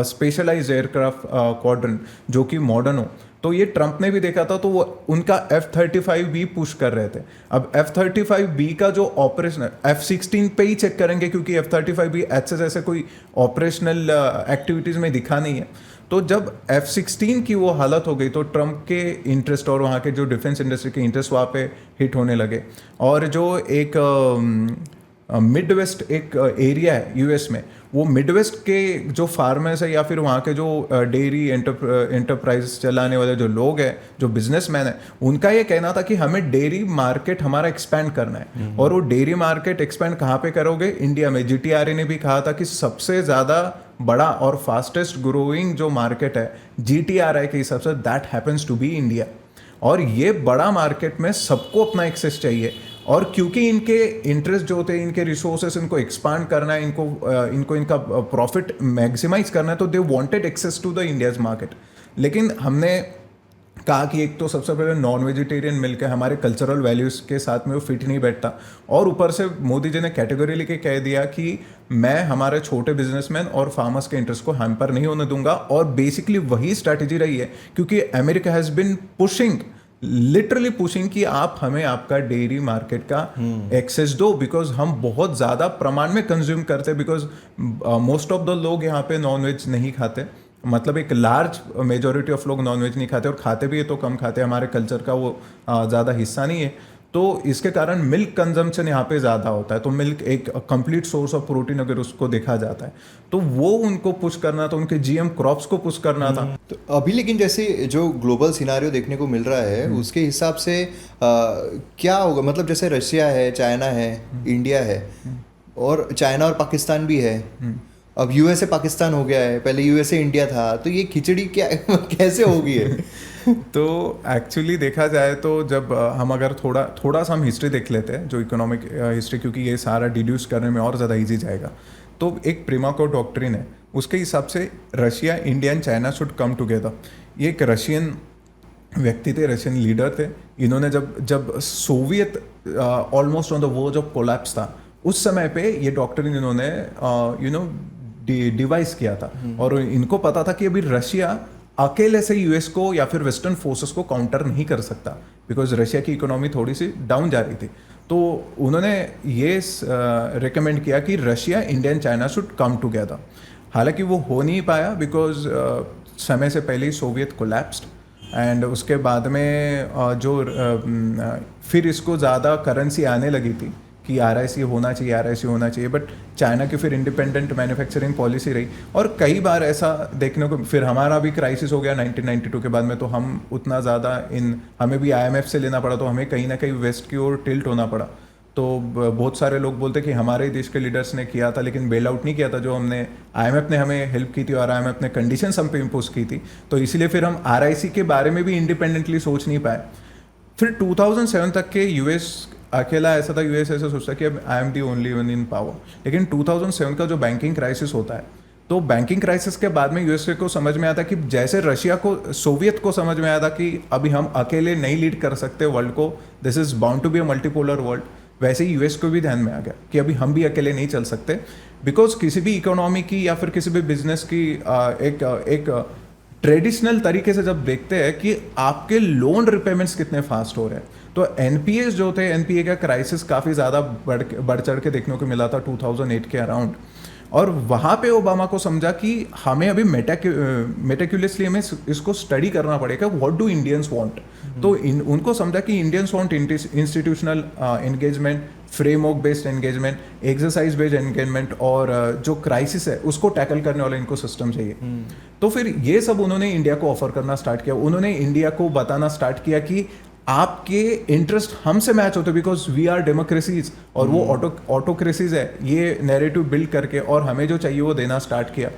specialised aircraft squadron जो कि मॉडर्न हो। तो ये ट्रम्प ने भी देखा था, तो वो उनका F-35B पुश कर रहे थे। अब F-35B का जो ऑपरेशनल, F-16 पे ही चेक करेंगे, क्योंकि F-35B ऐसे जैसे कोई ऑपरेशनल एक्टिविटीज़ में दिखा नहीं है। तो जब F-16 की वो हालत हो गई, तो ट्रम्प के इंटरेस्ट और वहाँ के जो डिफेंस इंडस्ट्री के इंटरेस्ट वहाँ पे हिट होने लगे। और जो एक मिड वेस्ट एक एरिया है US में, वो मिड वेस्ट के जो फार्मर्स है या फिर वहाँ के जो डेयरी एंटरप्राइज चलाने वाले जो लोग हैं, जो बिजनेसमैन है, उनका ये कहना था कि हमें डेयरी मार्केट हमारा एक्सपैंड करना है। और वो डेयरी मार्केट एक्सपैंड कहाँ पे करोगे? इंडिया में। GTRA ने भी कहा था कि सबसे ज़्यादा बड़ा और फास्टेस्ट ग्रोइंग जो मार्केट है GTRA के हिसाब से, that happens to be India. और ये बड़ा मार्केट में सबको अपना एक्सेस चाहिए, और क्योंकि इनके इंटरेस्ट जो होते हैं, इनके रिसोर्सेस, इनको एक्सपांड करना है, इनको इनका प्रॉफिट मैक्सिमाइज करना है, तो they wanted access to the India's market. लेकिन हमने कहा कि एक तो सबसे पहले नॉन वेजिटेरियन मिलकर हमारे कल्चरल वैल्यूज़ के साथ में वो फिट नहीं बैठता, और ऊपर से मोदी जी ने कैटेगरी लेके कह दिया कि मैं हमारे छोटे बिजनेसमैन और फार्मर्स के इंटरेस्ट को हैम्पर नहीं होने दूंगा। और बेसिकली वही स्ट्रैटेजी रही है, क्योंकि America has been pushing, literally pushing कि आप हमें आपका डेयरी मार्केट का एक्सेस दो, बिकॉज हम बहुत ज़्यादा प्रमाण में कंज्यूम करते हैं। बिकॉज मोस्ट ऑफ द लोग यहाँ पे नॉन वेज नहीं खाते, मतलब एक लार्ज मेजॉरिटी ऑफ लोग नॉन वेज नहीं खाते, और खाते भी है तो कम खाते हैं, हमारे कल्चर का वो ज़्यादा हिस्सा नहीं है। तो इसके कारण मिल्क कंजम्पशन यहाँ पे ज़्यादा होता है। तो मिल्क एक कंप्लीट सोर्स ऑफ प्रोटीन अगर उसको देखा जाता है, तो वो उनको पुश करना था, उनके GM क्रॉप्स को पुश करना था। तो अभी लेकिन जैसे जो ग्लोबल सिनारियो देखने को मिल रहा है, उसके हिसाब से क्या होगा? मतलब जैसे रशिया है, चाइना है, इंडिया है, और चाइना और पाकिस्तान भी है, अब USA पाकिस्तान हो गया है, पहले USA इंडिया था, तो ये खिचड़ी क्या कैसे होगी है? तो एक्चुअली देखा जाए तो जब हम अगर थोड़ा सा हम हिस्ट्री देख लेते हैं, जो इकोनॉमिक हिस्ट्री, क्योंकि ये सारा डिड्यूस करने में और ज़्यादा इजी जाएगा। तो एक प्रिमाको डॉक्ट्रिन है, उसके हिसाब से Russia, India and China should come together. ये एक रशियन व्यक्ति थे, रशियन लीडर थे। इन्होंने जब Soviet almost on the verge of collapse था, उस समय पे ये डॉक्ट्रिन इन्होंने डिवाइस किया था। और इनको पता था कि अभी रशिया अकेले से US को या फिर वेस्टर्न फोर्सेस को काउंटर नहीं कर सकता, बिकॉज रशिया की इकोनॉमी थोड़ी सी डाउन जा रही थी। तो उन्होंने ये रिकमेंड किया कि Russia, India and China should come together. हालांकि वो हो नहीं पाया, बिकॉज समय से पहले ही सोवियत कोलैप्स्ड, एंड उसके बाद में फिर इसको ज़्यादा करेंसी आने लगी थी कि RIC होना चाहिए, RIC होना चाहिए, बट चाइना की फिर इंडिपेंडेंट मैन्युफैक्चरिंग पॉलिसी रही। और कई बार ऐसा देखने को, फिर हमारा भी क्राइसिस हो गया 1992 के बाद में, तो हम उतना ज़्यादा हमें भी IMF से लेना पड़ा, तो हमें कहीं ना कहीं वेस्ट की ओर टिल्ट होना पड़ा। तो बहुत सारे लोग बोलते कि हमारे देश के लीडर्स ने किया था, लेकिन बेल आउट नहीं किया था, जो हमने IMF ने हमें हेल्प की थी और IMF ने कंडीशंस हम पे इम्पोज की थी, तो इसीलिए फिर हम RIC के बारे में भी इंडिपेंडेंटली सोच नहीं पाए। फिर 2007 तक के US अकेला ऐसा था, US ऐसा सोचता कि अब I am the only one in power. लेकिन 2007 का जो बैंकिंग क्राइसिस होता है, तो बैंकिंग क्राइसिस के बाद में USA को समझ में आता कि जैसे रशिया को, सोवियत को समझ में आया था कि अभी हम अकेले नहीं लीड कर सकते वर्ल्ड को, this is bound to be a multipolar world, वैसे ही US को भी ध्यान में आ गया कि अभी हम भी अकेले नहीं चल सकते। बिकॉज किसी भी इकोनॉमी की या फिर किसी भी बिजनेस की एक ट्रेडिशनल तरीके से जब देखते हैं कि आपके लोन रिपेमेंट्स कितने फास्ट हो रहे हैं, तो NPAs जो थे, NPA का क्राइसिस काफ़ी ज़्यादा बढ़ चढ़ के देखने को मिला था 2008 के अराउंड। और वहाँ पे ओबामा को समझा कि हमें अभी मेटिकुलसली हमें इसको स्टडी करना पड़ेगा, व्हाट डू इंडियंस वांट। तो उनको समझा कि Indians want institutional engagement, framework based engagement, exercise based engagement, और जो क्राइसिस है उसको टैकल करने वाला इनको सिस्टम चाहिए। तो फिर ये सब उन्होंने इंडिया को ऑफर करना स्टार्ट किया। उन्होंने इंडिया को बताना स्टार्ट किया कि आपके इंटरेस्ट हमसे मैच होते, बिकॉज वी आर डेमोक्रेसीज और वो ऑटोक्रेसीज है, ये नैरेटिव बिल्ड करके और हमें जो चाहिए वो देना स्टार्ट किया।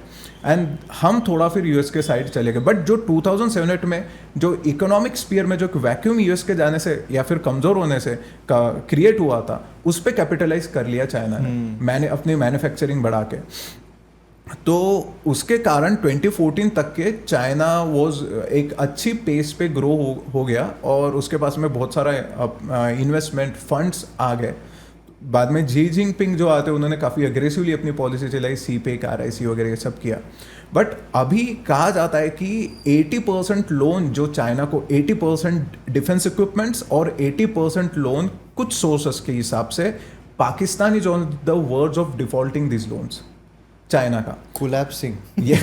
एंड हम थोड़ा फिर US के साइड चले गए। बट जो 2007 में जो इकोनॉमिक स्पीयर में जो वैक्यूम US के जाने से या फिर कमज़ोर होने से क्रिएट हुआ था, उस पर कैपिटलाइज कर लिया चाइना ने, मैंने अपनी मैन्युफैक्चरिंग बढ़ा के। तो उसके कारण 2014 तक के चाइना वॉज एक अच्छी पेस पे ग्रो हो गया और उसके पास में बहुत सारा इन्वेस्टमेंट फंड्स आ गए। बाद में जी जिनपिंग जो आते उन्होंने काफ़ी अग्रेसिवली अपनी पॉलिसी चलाई, CPEC, RIC वगैरह ये सब किया। बट अभी कहा जाता है कि 80% लोन जो चाइना को, 80% डिफेंस इक्विपमेंट्स और 80% लोन कुछ सोर्सेस के हिसाब से Pakistan is on the words of defaulting this loans, China का कोलैप्सिंग। ये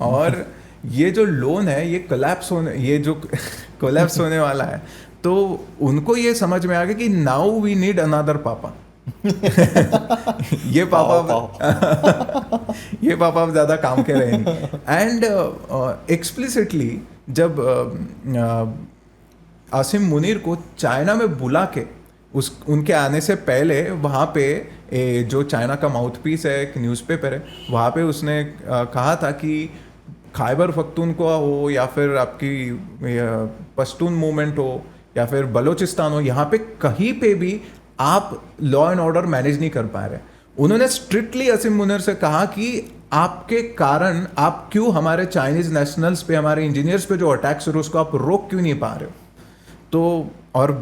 और ये जो लोन है ये कोलैप्स होने वाला है। तो उनको ये समझ में आ गया कि नाउ वी नीड अनदर पापा। ये पापा अब ज्यादा काम के रहे नहीं। एंड एक्सप्लिसिटली जब आसिम मुनीर को चाइना में बुला के उनके आने से पहले वहाँ पे जो चाइना का माउथपीस है, एक न्यूज़पेपर है, वहाँ पे उसने कहा था कि खैबर पख्तूनख्वा हो या फिर आपकी पश्तून मूवमेंट हो या फिर बलोचिस्तान हो, यहाँ पे कहीं पे भी आप लॉ एंड ऑर्डर मैनेज नहीं कर पा रहे। उन्होंने स्ट्रिक्टली आसिम मुनीर से कहा कि आपके कारण आप क्यों हमारे चाइनीज नेशनल्स पे, हमारे इंजीनियर्स पे जो अटैक्स हो रहे उसको आप रोक क्यों नहीं पा रहे हो। तो और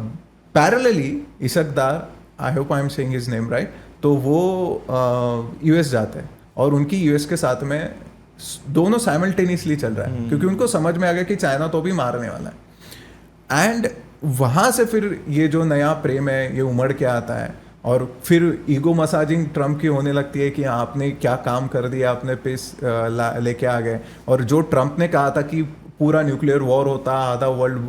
पैरेलली इसकदार, I hope I am saying his name right, तो वो US जाते हैं और उनकी US के साथ में दोनों साइमल्टेनियसली चल रहा है, क्योंकि उनको समझ में आ गया कि चाइना तो भी मारने वाला है। एंड वहाँ से फिर ये जो नया प्रेम है ये उमड़ के आता है और फिर ईगो मसाजिंग ट्रम्प की होने लगती है कि आपने क्या काम कर दिया, आपने पेस लेके आ गए। और जो ट्रम्प ने कहा था कि पूरा न्यूक्लियर वॉर होता, आधा वर्ल्ड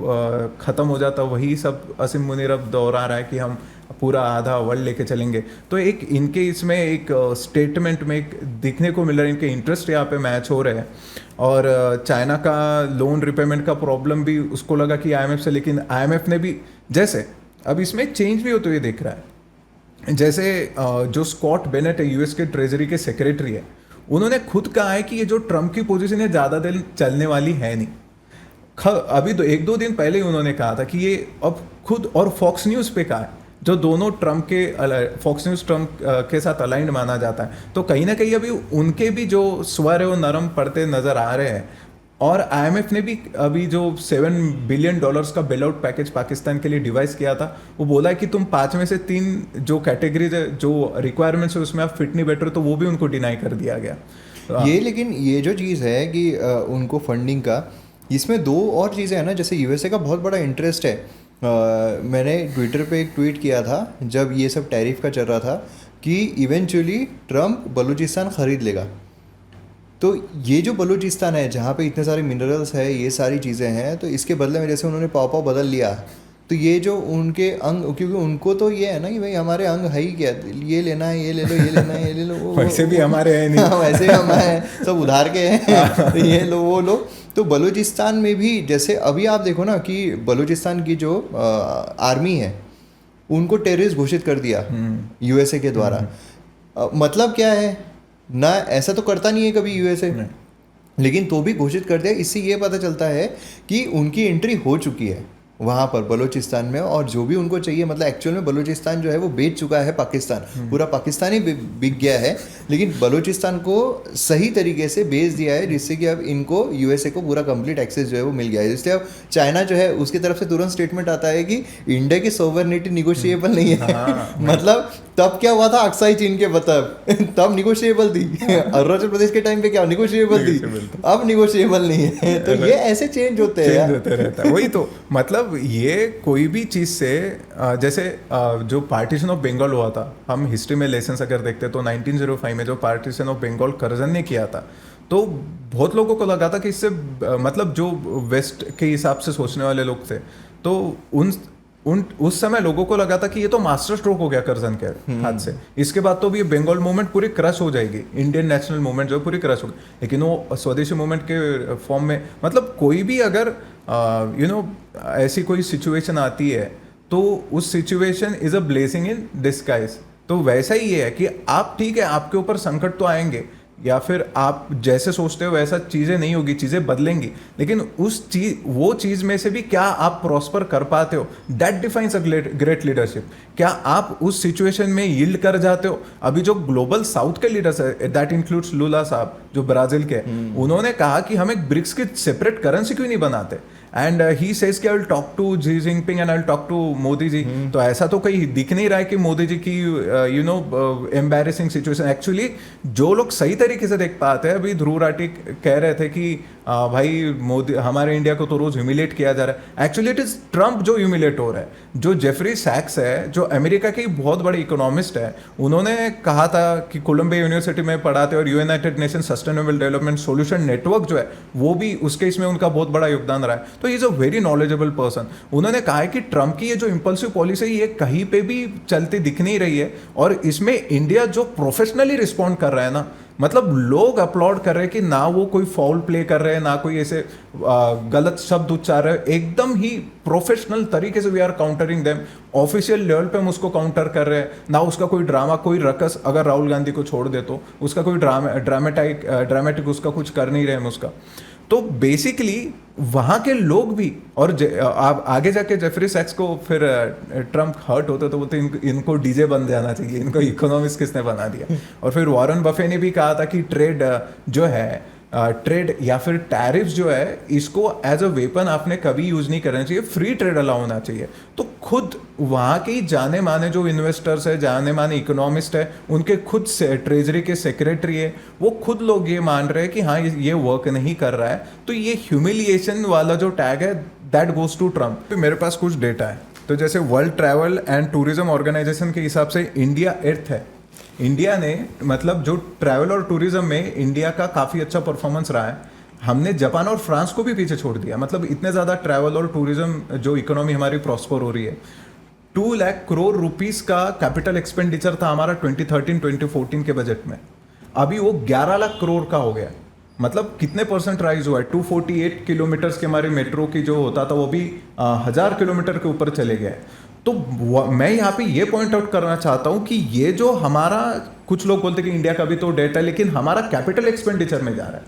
ख़त्म हो जाता, वही सब आसिम मुनीर अब दोहरा रहा है कि हम पूरा आधा वर्ल्ड लेके चलेंगे। तो एक इनके इसमें एक स्टेटमेंट में एक दिखने को मिल रहा है, इनके इंटरेस्ट यहाँ पे मैच हो रहे हैं। और चाइना का लोन रिपेमेंट का प्रॉब्लम भी उसको लगा कि IMF से, लेकिन IMF ने भी जैसे अब इसमें चेंज भी होते हुए देख रहा है। जैसे जो स्कॉट बेनेट है US के ट्रेजरी के सेक्रेटरी है, उन्होंने खुद कहा है कि ये जो ट्रम्प की पोजीशन है ज़्यादा देर चलने वाली है नहीं। अभी तो 1-2 दिन पहले ही उन्होंने कहा था कि ये अब खुद, और फॉक्स न्यूज़ पे कहा है, जो दोनों ट्रम्प के, फॉक्स न्यूज़ ट्रम्प के साथ अलाइंड माना जाता है। तो कहीं ना कहीं अभी उनके भी जो स्वर है वो नरम पड़ते नज़र आ रहे हैं। और IMF ने भी अभी जो $7 बिलियन का बेल आउट पैकेज पाकिस्तान के लिए डिवाइस किया था, वो बोला है कि तुम 5 में से 3 जो कैटेगरीज है, जो रिक्वायरमेंट्स है उसमें आप फिट नहीं बैठ रहे, तो वो भी उनको डिनाई कर दिया गया। ये लेकिन ये जो चीज़ है कि उनको फंडिंग का, इसमें 2 और चीज़ें हैं ना, जैसे USA का बहुत बड़ा इंटरेस्ट है। मैंने ट्विटर पे एक ट्वीट किया था जब ये सब टैरिफ का चल रहा था कि इवेंचुअली ट्रम्प बलूचिस्तान ख़रीद लेगा। तो ये जो बलूचिस्तान है जहाँ पे इतने सारे मिनरल्स है, ये सारी चीज़ें हैं, तो इसके बदले में जैसे उन्होंने पाव बदल लिया, तो ये जो उनके अंग, क्योंकि उनको तो ये है ना कि भाई हमारे अंग है ही क्या, ये लेना है, ये ले लो, ये लेना है, ये ले लो, वैसे भी हमारे हैं नहीं। हाँ, वैसे ही हमारे हैं, सब उधार के हैं, तो ये लो वो लो। तो बलूचिस्तान में भी जैसे अभी आप देखो ना कि बलूचिस्तान की जो आर्मी है उनको टेररिस्ट घोषित कर दिया यूएसए के द्वारा। मतलब क्या है ना, ऐसा तो करता नहीं है कभी यूएसए, लेकिन तो भी घोषित कर दिया। इससे ये पता चलता है कि उनकी एंट्री हो चुकी है वहाँ पर बलूचिस्तान में, और जो भी उनको चाहिए, मतलब एक्चुअल में बलूचिस्तान जो है वो बेच चुका है पाकिस्तान, पूरा पाकिस्तान ही बिक गया है, लेकिन बलूचिस्तान को सही तरीके से बेच दिया है, जिससे कि अब इनको यूएसए को पूरा कंप्लीट एक्सेस जो है वो मिल गया है। इसलिए अब चाइना जो है उसकी तरफ से तुरंत स्टेटमेंट आता है कि इंडिया की सोवरेनिटी निगोशिएबल नहीं है। मतलब तब क्या हुआ था, अक्साई चीन के तब निगोशिएबल थी, अरुणाचल प्रदेश के टाइम पे क्या निगोशिएबल थी, अब निगोशिएबल नहीं है। तो ये ऐसे चेंज होते हैं, चेंज होते रहता है। वही तो मतलब ये कोई भी चीज़ से जैसे जो पार्टीशन ऑफ बंगाल हुआ था, हम हिस्ट्री में लेसन्स अगर देखते तो 1905 में जो पार्टीशन ऑफ बंगाल करजन ने किया था, तो बहुत लोगों को लगा था कि इससे मतलब जो वेस्ट के हिसाब से सोचने वाले लोग थे, तो उस समय लोगों को लगा था कि ये तो मास्टर स्ट्रोक हो गया करजन के हाथ से, इसके बाद तो भी ये बंगाल मूवमेंट पूरी क्रश हो जाएगी, इंडियन नेशनल मूवमेंट जो है पूरी क्रश हो गई। लेकिन वो स्वदेशी मूवमेंट के फॉर्म में, मतलब कोई भी अगर ऐसी कोई सिचुएशन आती है तो उस situation is a blessing in disguise. तो वैसा ही ये है कि आप ठीक है, आपके ऊपर संकट तो आएंगे, या फिर आप जैसे सोचते हो वैसा चीज़ें नहीं होगी, चीज़ें बदलेंगी, लेकिन वो चीज़ में से भी क्या आप प्रॉस्पर कर पाते हो, that defines a great leadership. क्या आप उस सिचुएशन में यील्ड कर जाते हो? अभी जो ग्लोबल साउथ के लीडर्स है, दैट इंक्लूड्स लुला साहब जो ब्राजील के, उन्होंने कहा कि हम एक ब्रिक्स की सेपरेट करेंसी क्यों नहीं बनाते, एंड ही सेज कि I will talk to Xi Jinping and I will talk to Modi ji. तो ऐसा तो कहीं दिख नहीं रहा है कि मोदी जी की एम्बैरेसिंग सिचुएशन, एक्चुअली जो लोग सही तरीके से देख पाते हैं, अभी ध्रुव राठी कह रहे थे कि भाई मोदी, हमारे इंडिया को तो रोज ह्यूमिलेट किया जा रहा है। एक्चुअली इट इज ट्रम्प जो ह्यूमिलेट हो रहा है। जो जेफरी सैक्स है, जो अमेरिका के बहुत बड़े इकोनॉमिस्ट है, उन्होंने कहा था कि कोलंबिया यूनिवर्सिटी में पढ़ाते, और United nation sustainable development solution network जो है वो भी उसके इसमें उनका बहुत बड़ा योगदान रहा है। तो he is a very knowledgeable person. उन्होंने कहा है कि ट्रम्प की ये जो इंपल्सिव पॉलिसी ये कहीं पे भी चलती दिख नहीं रही है, और इसमें इंडिया जो प्रोफेशनली रिस्पॉन्ड कर रहा है ना, मतलब लोग अपलॉड कर रहे हैं कि ना वो कोई फाउल प्ले कर रहे हैं, ना कोई ऐसे गलत शब्द उच्चार रहे हैं, एकदम ही प्रोफेशनल तरीके से we are countering them. Official level पे हम उसको काउंटर कर रहे हैं, ना उसका कोई ड्रामा, कोई रकस, अगर राहुल गांधी को छोड़ दे तो उसका कोई ड्रामेटिक उसका कुछ कर नहीं रहे हम उसका। तो बेसिकली वहाँ के लोग भी, और आप आगे जाके जेफरी सैक्स को फिर ट्रम्प हर्ट होता तो बोलते इनको डीजे बन जाना चाहिए, इनको इकोनॉमिक्स किसने बना दिया। और फिर वॉरेन बफे ने भी कहा था कि ट्रेड जो है, ट्रेड या फिर टैरिफ्स जो है, इसको एज अ वेपन आपने कभी यूज नहीं करना चाहिए, फ्री ट्रेड अलाउ होना चाहिए। तो खुद वहाँ के जाने माने जो इन्वेस्टर्स है, जाने माने इकोनॉमिस्ट है, उनके खुद से ट्रेजरी के सेक्रेटरी है, वो खुद लोग ये मान रहे हैं कि हाँ ये वर्क नहीं कर रहा है। तो ये ह्यूमिलिएशन वाला जो टैग है, दैट गोज टू ट्रम्प। तो मेरे पास कुछ डेटा है, तो जैसे world travel and tourism organisation के हिसाब से इंडिया 8th है। इंडिया ने मतलब जो ट्रैवल और टूरिज्म में इंडिया का काफ़ी अच्छा परफॉर्मेंस रहा है। हमने जापान और फ्रांस को भी पीछे छोड़ दिया, मतलब इतने ज़्यादा ट्रैवल और टूरिज्म जो इकोनॉमी हमारी प्रॉस्पर हो रही है। 2 लाख करोड़ रुपीस का कैपिटल एक्सपेंडिचर था हमारा 2013-2014 के बजट में, अभी वो 11 लाख करोड़ का हो गया। मतलब कितने परसेंट राइज हुआ है। 248 किलोमीटर्स के हमारे मेट्रो की जो होता था वो भी 1000 किलोमीटर के ऊपर चले गए। तो मैं यहाँ पे ये पॉइंट आउट करना चाहता हूँ कि ये जो हमारा, कुछ लोग बोलते हैं कि इंडिया का भी तो डेट है, लेकिन हमारा कैपिटल एक्सपेंडिचर में जा रहा है,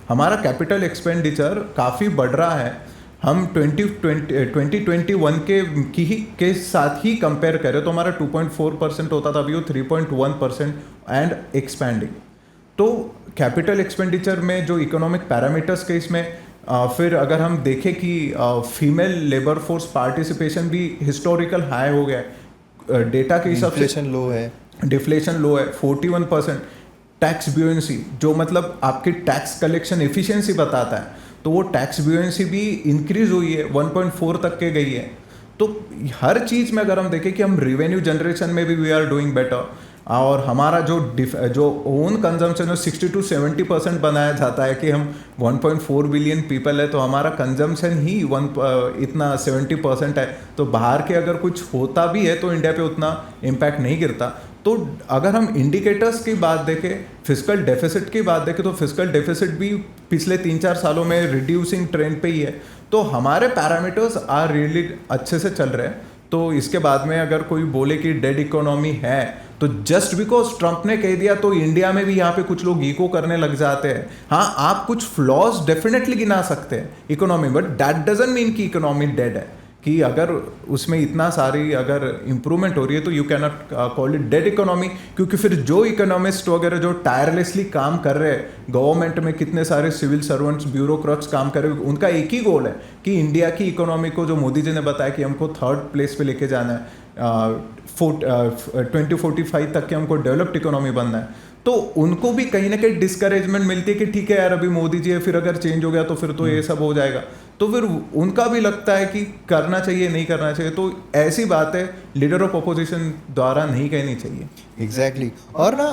हमारा कैपिटल एक्सपेंडिचर काफ़ी बढ़ रहा है। हम 2021 के साथ ही कंपेयर करें तो हमारा 2.4% होता था, अभी वो 3.1% एंड एक्सपैंडिंग। तो कैपिटल एक्सपेंडिचर में जो इकोनॉमिक पैरामीटर्स के इसमें फिर अगर हम देखें कि फीमेल लेबर फोर्स पार्टिसिपेशन भी हिस्टोरिकल हाई हो गया है डेटा के हिसाब से। डिफ्लेशन लो है 41%। टैक्स ब्यूएंसी जो मतलब आपकी टैक्स कलेक्शन एफिशिएंसी बताता है, तो वो टैक्स ब्यूएंसी भी इंक्रीज हुई है, 1.4 तक के गई है। तो हर चीज़ में अगर हम देखें कि हम रेवेन्यू जनरेशन में भी वी आर डूइंग बेटर, और हमारा जो ओन कंजम्पशन है 60 to 70% बनाया जाता है कि हम 1.4 बिलियन पीपल है, तो हमारा कंजम्पशन ही इतना 70% है। तो बाहर के अगर कुछ होता भी है तो इंडिया पे उतना इम्पैक्ट नहीं गिरता। तो अगर हम इंडिकेटर्स की बात देखें, फिस्कल डेफिसिट की बात देखें, तो फिस्कल डेफिसिट भी पिछले 3-4 सालों में रिड्यूसिंग ट्रेंड पे ही है। तो हमारे पैरामीटर्स आर रियली अच्छे से चल रहे हैं। तो इसके बाद में अगर कोई बोले कि डेड इकोनॉमी है, तो जस्ट बिकॉज ट्रंप ने कह दिया तो इंडिया में भी यहाँ पे कुछ लोग ईको करने लग जाते हैं। हाँ, आप कुछ फ्लॉज डेफिनेटली गिना सकते हैं economy, but that doesn't mean कि इकोनॉमी डेड है। कि अगर उसमें इतना सारी अगर इम्प्रूवमेंट हो रही है तो you can not call it dead economy, क्योंकि फिर जो इकोनॉमिस्ट वगैरह जो टायरलेसली काम कर रहे हैं, गवर्नमेंट में कितने सारे सिविल सर्वेंट्स, ब्यूरोक्रेट्स काम कर रहे हैं, उनका एक ही गोल है कि इंडिया की इकोनॉमी को, जो मोदी जी ने बताया कि हमको 3rd प्लेस पे लेके जाना है, 2045 तक के हमको डेवलप्ड इकोनॉमी बनना है। तो उनको भी कहीं ना कहीं डिस्करेजमेंट मिलती है कि ठीक है यार, अभी मोदी जी है, फिर अगर चेंज हो गया तो फिर तो ये सब हो जाएगा। तो फिर उनका भी लगता है कि करना चाहिए, नहीं करना चाहिए। तो ऐसी बात है लीडर ऑफ अपोजिशन द्वारा नहीं कहनी चाहिए। एग्जैक्टली और ना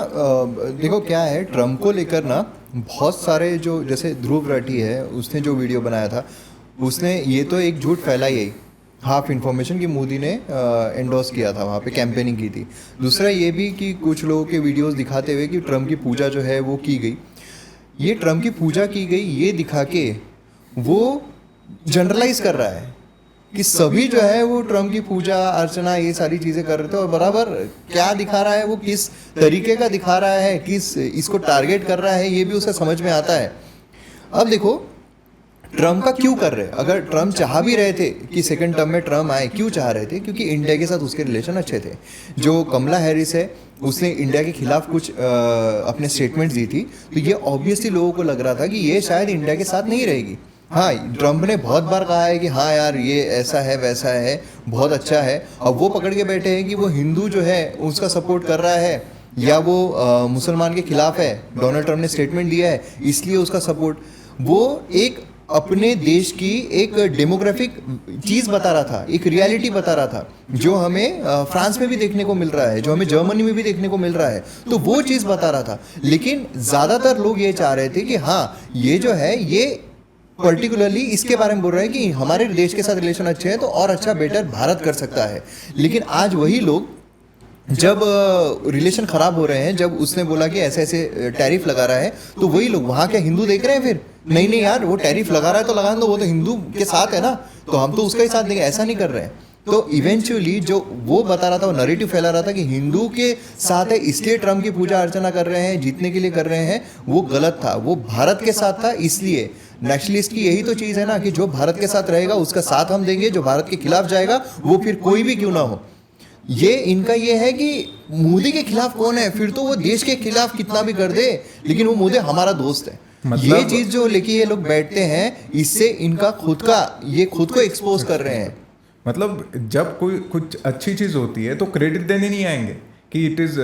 देखो क्या है, ट्रम्प को लेकर ना बहुत सारे जो, जैसे ध्रुव राठी है, उसने जो वीडियो बनाया था, उसने ये तो एक झूठ फैलाई है, हाफ इन्फॉर्मेशन की मोदी ने एंडोर्स किया था, वहाँ पे कैंपेनिंग की थी। दूसरा ये भी कि कुछ लोगों के वीडियोस दिखाते हुए कि ट्रम्प की पूजा जो है वो की गई। ये ट्रम्प की पूजा की गई ये दिखा के वो जनरलाइज कर रहा है कि सभी जो है वो ट्रम्प की पूजा अर्चना ये सारी चीज़ें कर रहे थे। और बराबर क्या दिखा रहा है, वो किस तरीके का दिखा रहा है, किस इसको टारगेट कर रहा है, ये भी उसे समझ में आता है। अब देखो ट्रम्प का क्यों कर रहे हैं। अगर ट्रम्प चाह भी रहे थे कि सेकंड टर्म में ट्रम्प आए, क्यों चाह रहे थे? क्योंकि इंडिया के साथ उसके रिलेशन अच्छे थे। जो कमला हैरिस है, उसने इंडिया के खिलाफ कुछ अपने स्टेटमेंट्स दी थी, तो ये ऑब्वियसली लोगों को लग रहा था कि ये शायद इंडिया के साथ नहीं रहेगी। हाँ, ट्रम्प ने बहुत बार कहा है कि हाँ यार ये ऐसा है वैसा है, बहुत अच्छा है। अब वो पकड़ के बैठे हैं कि वो हिंदू जो है उसका सपोर्ट कर रहा है, या वो मुसलमान के खिलाफ है। डोनाल्ड ट्रम्प ने स्टेटमेंट दिया है इसलिए उसका सपोर्ट। वो एक अपने देश की एक डेमोग्राफिक चीज़ बता रहा था, एक रियलिटी बता रहा था, जो हमें फ्रांस में भी देखने को मिल रहा है, जो हमें जर्मनी में भी देखने को मिल रहा है। तो वो चीज़ बता रहा था। लेकिन ज़्यादातर लोग ये चाह रहे थे कि हाँ ये जो है ये पर्टिकुलरली इसके बारे में बोल रहे हैं कि हमारे देश के साथ रिलेशन अच्छे हैं तो और अच्छा बेटर भारत कर सकता है। लेकिन आज वही लोग जब रिलेशन ख़राब हो रहे हैं, जब उसने बोला कि ऐसे ऐसे टैरिफ लगा रहा है, तो वही लोग वहाँ क्या हिंदू देख रहे हैं फिर? नहीं नहीं यार, वो टैरिफ लगा रहा है तो लगाने दो, वो तो हिंदू के साथ है ना, तो हम तो उसका ही साथ देंगे, ऐसा नहीं कर रहे हैं। तो इवेंचुअली जो वो बता रहा था, वो नरेटिव फैला रहा था कि हिंदू के साथ है इसलिए ट्रम्प की पूजा अर्चना कर रहे हैं, जीतने के लिए कर रहे हैं, वो गलत था। वो भारत के साथ था, इसलिए नेशनलिस्ट की यही तो चीज़ है ना कि जो भारत के साथ रहेगा उसका साथ हम देंगे, जो भारत के खिलाफ जाएगा वो फिर कोई भी क्यों ना हो। ये इनका ये है कि मोदी के खिलाफ कौन है, फिर तो वो देश के खिलाफ कितना भी कर दे, लेकिन वो मोदी हमारा दोस्त है। ये चीज़ जो लेके ये लोग बैठते हैं, इससे इनका खुद को एक्सपोज कर रहे हैं। मतलब जब कोई कुछ अच्छी चीज़ होती है तो क्रेडिट देने नहीं आएंगे कि it is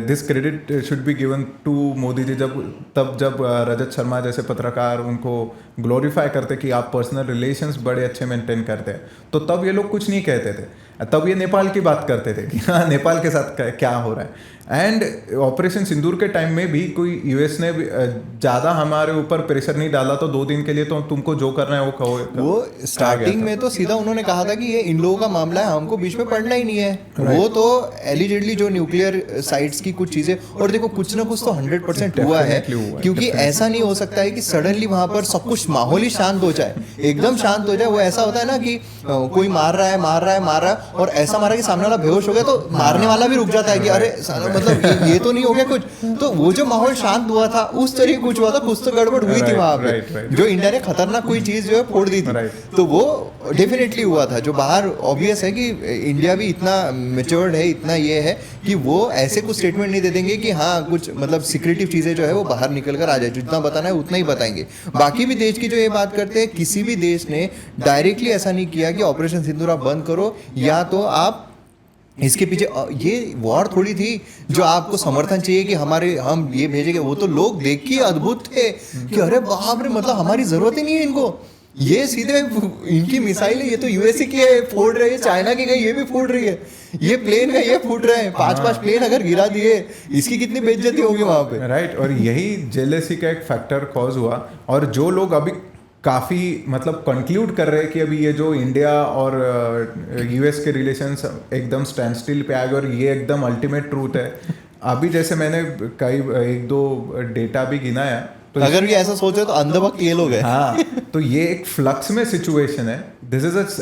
this credit should be given to Modi ji. जब रजत शर्मा जैसे पत्रकार उनको ग्लोरीफाई करते कि आप पर्सनल रिलेशंस बड़े अच्छे मेंटेन करते हैं, तो तब ये लोग कुछ नहीं कहते थे। तब ये नेपाल की बात करते थे कि हाँ नेपाल के साथ क्या हो रहा है। एंड ऑपरेशन सिंदूर के टाइम में भी कोई यूएस ने ज़्यादा हमारे ऊपर प्रेशर नहीं डाला, तो 2 दिन के लिए तो तुमको जो करना है वो कहो। वो स्टार्टिंग में तो सीधा उन्होंने कहा था कि ये इन लोगों का मामला है, हमको बीच में पड़ना ही नहीं है। वो तो एलिजिडली जो न्यूक्लियर साइट्स की कुछ चीज़ें, और देखो कुछ ना कुछ तो 100% हुआ है, क्योंकि ऐसा नहीं हो सकता है कि सडनली वहाँ पर सब कुछ माहौल ही शांत हो जाए, एकदम शांत हो जाए। वो ऐसा होता है ना कि कोई मार रहा है और ऐसा मारा कि सामने वाला बेहोश हो गया, तो मारने वाला भी रुक जाता है कि अरे मतलब ये तो नहीं हो गया कुछ। तो वो जो माहौल शांत हुआ था उस तरीके कुछ हुआ था, कुछ तो गड़बड़ हुई थी वहां पे, जो इंडिया ने खतरनाक कोई चीज जो है फोड़ दी थी। तो वो डेफिनेटली हुआ था। जो बाहर ऑब्वियस है कि इंडिया भी इतना मेच्योर्ड है, इतना ये है कि वो ऐसे कुछ स्टेटमेंट नहीं दे देंगे कि हाँ कुछ मतलब सीक्रेटिव चीजें जो है वो बाहर निकल कर आ जाए। जितना बताना है उतना ही बताएंगे। बाकी भी देश की जो ये बात करते हैं, किसी भी देश ने डायरेक्टली ऐसा नहीं किया कि ऑपरेशन सिंदूर आप बंद करो, या तो आप इसके पीछे ये वॉर थोड़ी थी जो आपको समर्थन चाहिए कि हम ये भेजेंगे। वो तो लोग देख के अद्भुत थे कि अरे बाप रे, मतलब हमारी जरूरत ही नहीं है इनको, ये सीधे इनकी मिसाइल है, ये तो यूएसए की है, फोड़ रहे हैं, चाइना की गई ये भी फूट रही है, ये प्लेन का ये फूट रहे हैं, 5-5 प्लेन अगर गिरा दिए, इसकी कितनी बेइज्जती होगी वहां पे। राइट, और यही जेलेसी का एक फैक्टर कॉज हुआ। और जो लोग अभी काफ़ी मतलब कंक्लूड कर रहे हैं कि अभी ये जो इंडिया और यूएस के रिलेशंस एकदम स्टैंड स्टिल पे आ गए और ये एकदम अल्टीमेट ट्रूथ है, अभी जैसे मैंने कई 1-2 डेटा भी गिनाया, तो अगर भी ऐसा सोचे तो अंधभक्त ये लोग हैं। हाँ, तो ये एक फ्लक्स में सिचुएशन है,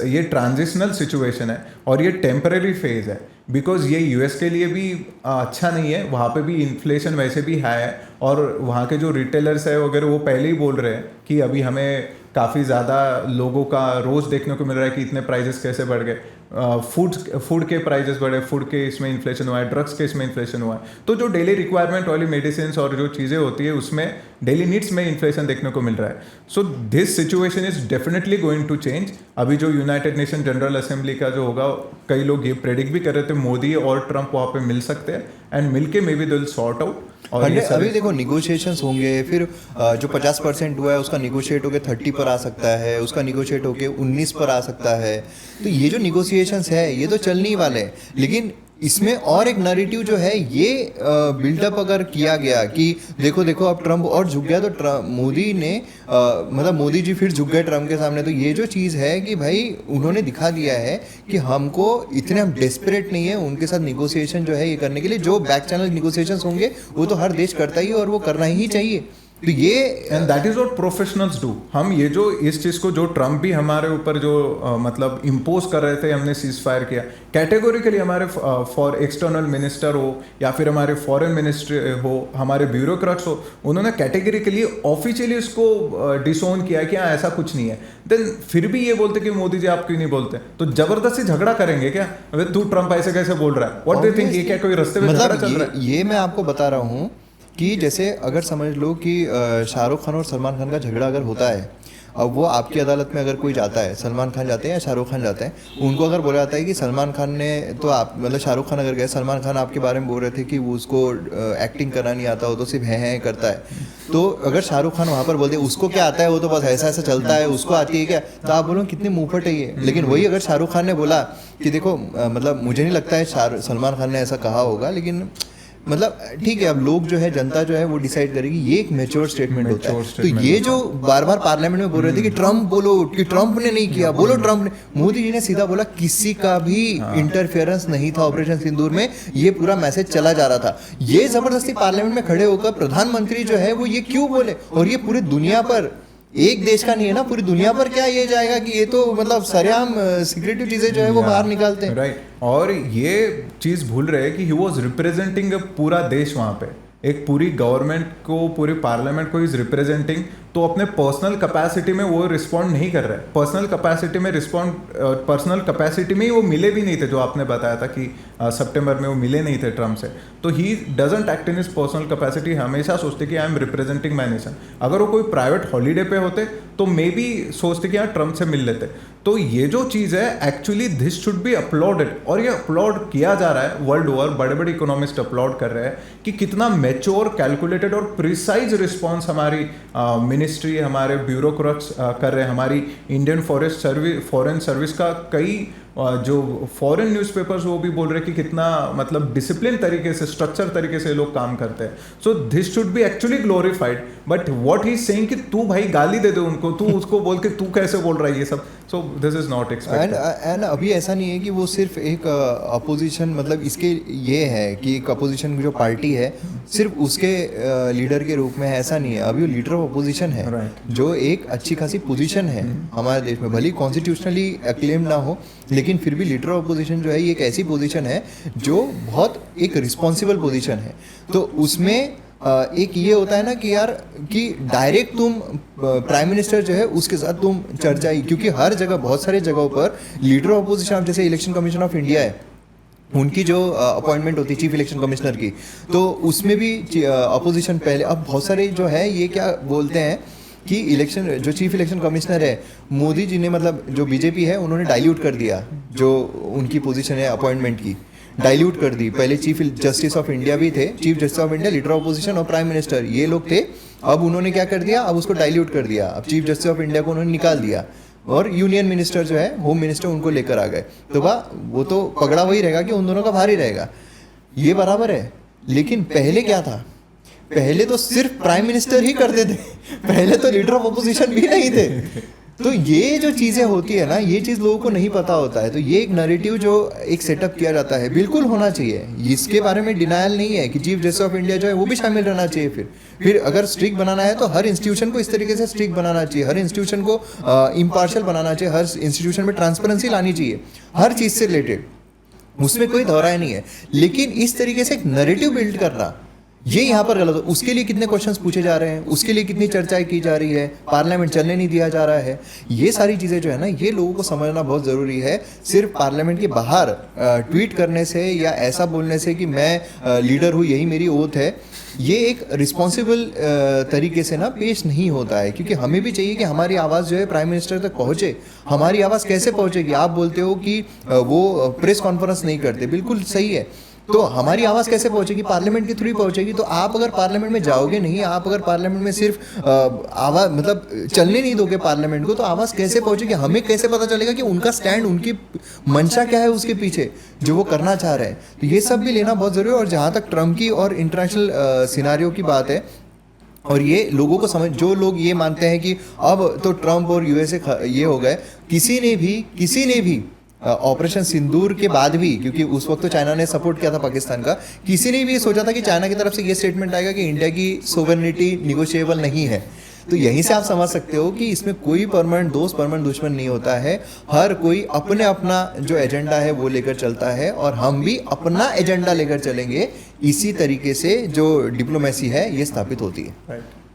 ये ट्रांजिशनल सिचुएशन है और ये टेम्पररी फेज है, बिकॉज ये यूएस के लिए भी अच्छा नहीं है, वहाँ पे भी इन्फ्लेशन वैसे भी हाई है और वहाँ के जो रिटेलर्स है वगैरह वो पहले ही बोल रहे हैं कि अभी हमें काफ़ी ज़्यादा लोगों का रोज़ देखने को मिल रहा है कि इतने प्राइजेस कैसे बढ़ गए, फूड के प्राइजेस बढ़े, फूड के इसमें इन्फ्लेशन हुआ है, ड्रग्स के इसमें इन्फ्लेशन हुआ है, तो जो डेली रिक्वायरमेंट वाली मेडिसिन और जो चीज़ें होती है उसमें डेली नीड्स में इन्फ्लेशन देखने को मिल रहा है। So this situation is definitely going to change. अभी जो यूनाइटेड नेशन जनरल असेंबली का जो होगा, कई लोग ये प्रेडिक्ट भी कर रहे थे मोदी और ट्रंप वहाँ पे मिल सकते हैं एंड मिलके may be they will sort out. और अभी देखो निगोशिएशंस होंगे, फिर जो 50% हुआ है उसका निगोशिएट होकर 30 पर आ सकता है, उसका निगोशिएट होकर 19 पर आ सकता है। तो ये जो निगोशिएशंस है ये तो चलने ही वाले हैं, लेकिन इसमें और एक नैरेटिव जो है ये बिल्डअप अगर किया गया कि देखो देखो अब ट्रम्प और झुक गया, तो मोदी ने मतलब मोदी जी फिर झुक गए ट्रम्प के सामने। तो ये जो चीज़ है कि भाई उन्होंने दिखा दिया है कि हमको इतने हम डेस्परेट नहीं है उनके साथ निगोशिएशन जो है ये करने के लिए। जो बैक चैनल निगोशिएशन होंगे वो तो हर देश करता ही है और वो करना ही चाहिए। तो ये and that is what professionals do. हम ये जो इस चीज़ को जो ट्रम्प भी हमारे ऊपर जो मतलब इम्पोज कर रहे थे, हमने सीज फायर किया कैटेगोरिकली, हमारे फॉर एक्सटर्नल मिनिस्टर हो या फिर हमारे फॉरेन मिनिस्ट्री हो, हमारे ब्यूरोक्रेट्स हो, उन्होंने कैटेगरिकली ऑफिशियली उसको डिसोन किया कि हाँ ऐसा कुछ नहीं है। देन फिर भी ये बोलते कि मोदी जी आप क्यों नहीं बोलते, तो जबरदस्ती झगड़ा करेंगे क्या? अबे तू ट्रम्प ऐसे कैसे बोल रहा है, व्हाट डू यू थिंक, ये क्या कोई रास्ते में झगड़ा चल रहा है? ये मैं आपको बता रहा हूँ कि जैसे अगर समझ लो कि शाहरुख खान और सलमान खान का झगड़ा अगर होता है, अब वो आपकी अदालत में अगर कोई जाता है, सलमान खान जाते हैं या शाहरुख खान जाते हैं, उनको अगर बोला जाता है कि सलमान खान ने तो आप मतलब शाहरुख खान अगर गए, सलमान खान आपके बारे में बोल रहे थे कि वो उसको एक्टिंग करना नहीं आता, वो तो सिर्फ है करता है, तो अगर शाहरुख खान वहाँ पर बोलते उसको क्या आता है, वो तो बस ऐसा ऐसा चलता है, उसको आती है क्या, तो आप बोलो कितने मुंहफट है ये। लेकिन वही अगर शाहरुख खान ने बोला कि देखो मतलब मुझे नहीं लगता है सलमान खान ने ऐसा कहा होगा, लेकिन मतलब ठीक है, अब लोग जो है जनता जो है वो डिसाइड करेगी, ये एक मैच्योर स्टेटमेंट होता है। तो ये जो बार बार पार्लियामेंट में बोल रहे थे कि ट्रम्प बोलो, कि ट्रम्प ने नहीं किया, बोलो ट्रम्प ने, मोदी जी ने सीधा बोला किसी का भी इंटरफेरेंस नहीं था ऑपरेशन सिंदूर में, ये पूरा मैसेज चला जा रहा था। ये जबरदस्ती पार्लियामेंट में खड़े होकर प्रधानमंत्री जो है वो ये क्यों बोले, और ये पूरी दुनिया पर, एक देश का नहीं है ना, पूरी दुनिया पर क्या ये जाएगा कि ये तो मतलब सरेआम सीक्रेटिव चीजें जो है वो बाहर निकालते हैं। राइट, और ये चीज़ भूल रहे हैं कि ही वॉज रिप्रेजेंटिंग पूरा देश वहाँ पे, एक पूरी गवर्नमेंट को, पूरी पार्लियामेंट को इज रिप्रेजेंटिंग, तो अपने पर्सनल कैपेसिटी में वो रिस्पॉन्ड नहीं कर रहे। पर्सनल कैपेसिटी में ही वो मिले भी नहीं थे, जो आपने बताया था कि सितंबर में वो मिले नहीं थे ट्रम्प से, तो he doesn't act in his personal capacity. हमेशा सोचते कि I am representing my nation. अगर वो कोई प्राइवेट हॉलीडे पे होते तो मे बी सोचते कि हाँ ट्रम्प से मिल लेते। तो ये जो चीज़ है actually this should be uploaded, और ये अपलॉड किया जा रहा है वर्ल्ड ओवर। बड़े बड़े इकोनॉमिस्ट अपलॉड कर रहे हैं कि कितना मैच्योर, कैलकुलेटेड और प्रिसाइज रिस्पॉन्स हमारी मिनिस्ट्री, हमारे ब्यूरोक्रेट्स कर रहे हैं। हमारी इंडियन फॉरेन सर्विस का कई जो फॉरेन न्यूज़पेपर्स वो भी बोल रहे हैं कि कितना मतलब डिसिप्लिन तरीके से, स्ट्रक्चर तरीके से लोग काम करते हैं। So this should be actually glorified, but what he is saying कि तू भाई गाली दे दे उनको, तू उसको बोल के तू कैसे बोल रहा है ये सब। So this is not expected. And अभी ऐसा नहीं है कि वो सिर्फ एक अपोजिशन, मतलब इसके ये है कि एक अपोजिशन जो पार्टी है सिर्फ उसके लीडर के रूप में है, ऐसा नहीं है। अभी वो लीडर ऑफ अपोजिशन है, जो एक अच्छी खासी पोजीशन है हमारे देश में, भले कॉन्स्टिट्यूशनली एक्लेम ना हो, लेकिन फिर भी लीडर ऑफ अपोजिशन जो है ये एक ऐसी पोजीशन है जो बहुत एक रिस्पॉन्सिबल पोजीशन है। तो उसमें एक ये होता है ना कि यार कि डायरेक्ट तुम प्राइम मिनिस्टर जो है उसके साथ तुम चर्चा ही, क्योंकि हर जगह बहुत सारे जगहों पर लीडर ऑफ अपोजिशन, जैसे इलेक्शन कमीशन ऑफ इंडिया है, उनकी जो अपॉइंटमेंट होती है चीफ इलेक्शन कमिश्नर की, तो उसमें भी अपोजिशन पहले, अब बहुत सारे जो है ये क्या बोलते हैं कि इलेक्शन जो चीफ इलेक्शन कमिश्नर है मोदी जी ने, मतलब जो बीजेपी है उन्होंने डाइल्यूट कर दिया जो उनकी पोजीशन है अपॉइंटमेंट की, डाइल्यूट कर दी। पहले चीफ जस्टिस ऑफ इंडिया भी थे, chief justice of India, leader of opposition और प्राइम मिनिस्टर, ये लोग थे। अब उन्होंने क्या कर दिया, अब उसको डाइल्यूट कर दिया। अब चीफ जस्टिस ऑफ इंडिया को उन्होंने निकाल दिया और यूनियन मिनिस्टर जो है, होम मिनिस्टर, उनको लेकर आ गए। तो वो तो पगड़ा वही रहेगा कि उन दोनों का भारी रहेगा, ये बराबर है। लेकिन पहले क्या था, पहले तो सिर्फ प्राइम मिनिस्टर ही करते थे, पहले तो लीडर ऑफ अपोजिशन भी नहीं थे। तो ये जो चीज़ें होती है ना, ये चीज़ लोगों को नहीं पता होता है। तो ये एक नैरेटिव जो एक सेटअप किया जाता है, बिल्कुल होना चाहिए, इसके बारे में डिनायल नहीं है कि चीफ जस्टिस ऑफ इंडिया जो है वो भी शामिल रहना चाहिए। फिर अगर स्ट्रिक्ट बनाना है तो हर इंस्टीट्यूशन को इस तरीके से स्ट्रिक्ट बनाना चाहिए, हर इंस्टीट्यूशन को इम्पार्शियल बनाना चाहिए, हर इंस्टीट्यूशन में ट्रांसपेरेंसी लानी चाहिए हर चीज़ से रिलेटेड, उसमें कोई दोहराया नहीं है। लेकिन इस तरीके से एक नैरेटिव बिल्ड करना, ये यहाँ पर गलत हो। उसके लिए कितने क्वेश्चंस पूछे जा रहे हैं, उसके लिए कितनी चर्चाएं की जा रही है, पार्लियामेंट चलने नहीं दिया जा रहा है, ये सारी चीज़ें जो है ना, ये लोगों को समझना बहुत ज़रूरी है। सिर्फ पार्लियामेंट के बाहर ट्वीट करने से या ऐसा बोलने से कि मैं लीडर हूँ, यही मेरी ओथ है, ये एक रिस्पॉन्सिबल तरीके से ना पेश नहीं होता है। क्योंकि हमें भी चाहिए कि हमारी आवाज़ जो है प्राइम मिनिस्टर तक पहुँचे। हमारी आवाज़ कैसे पहुँचेगी? आप बोलते हो कि वो प्रेस कॉन्फ्रेंस नहीं करते, बिल्कुल सही है। तो हमारी आवाज़ कैसे पहुंचेगी? पार्लियामेंट के थ्रू ही पहुंचेगी। तो आप अगर पार्लियामेंट में जाओगे नहीं, आप अगर पार्लियामेंट में सिर्फ आवाज़ मतलब चलने नहीं दोगे पार्लियामेंट को, तो आवाज़ कैसे पहुंचेगी? हमें कैसे पता चलेगा कि उनका स्टैंड, उनकी मंशा क्या है उसके पीछे जो वो करना चाह रहे हैं? तो ये सब भी लेना बहुत ज़रूरी है। और जहाँ तक ट्रम्प की और इंटरनेशनल सिनारियो की बात है, और ये लोगों को समझ, जो लोग ये मानते हैं कि अब तो ट्रम्प और यूएसए ये हो गए, किसी ने भी ऑपरेशन सिंदूर के बाद भी, क्योंकि उस वक्त तो चाइना ने सपोर्ट किया था पाकिस्तान का, किसी ने भी सोचा था कि चाइना की तरफ से ये स्टेटमेंट आएगा कि इंडिया की सोवरेनिटी निगोशिएबल नहीं है। तो यहीं से आप समझ सकते हो कि इसमें कोई परमानेंट दोस्त, परमानेंट दुश्मन नहीं होता है। हर कोई अपने अपना जो एजेंडा है वो लेकर चलता है, और हम भी अपना एजेंडा लेकर चलेंगे। इसी तरीके से जो डिप्लोमेसी है ये स्थापित होती है। राइट।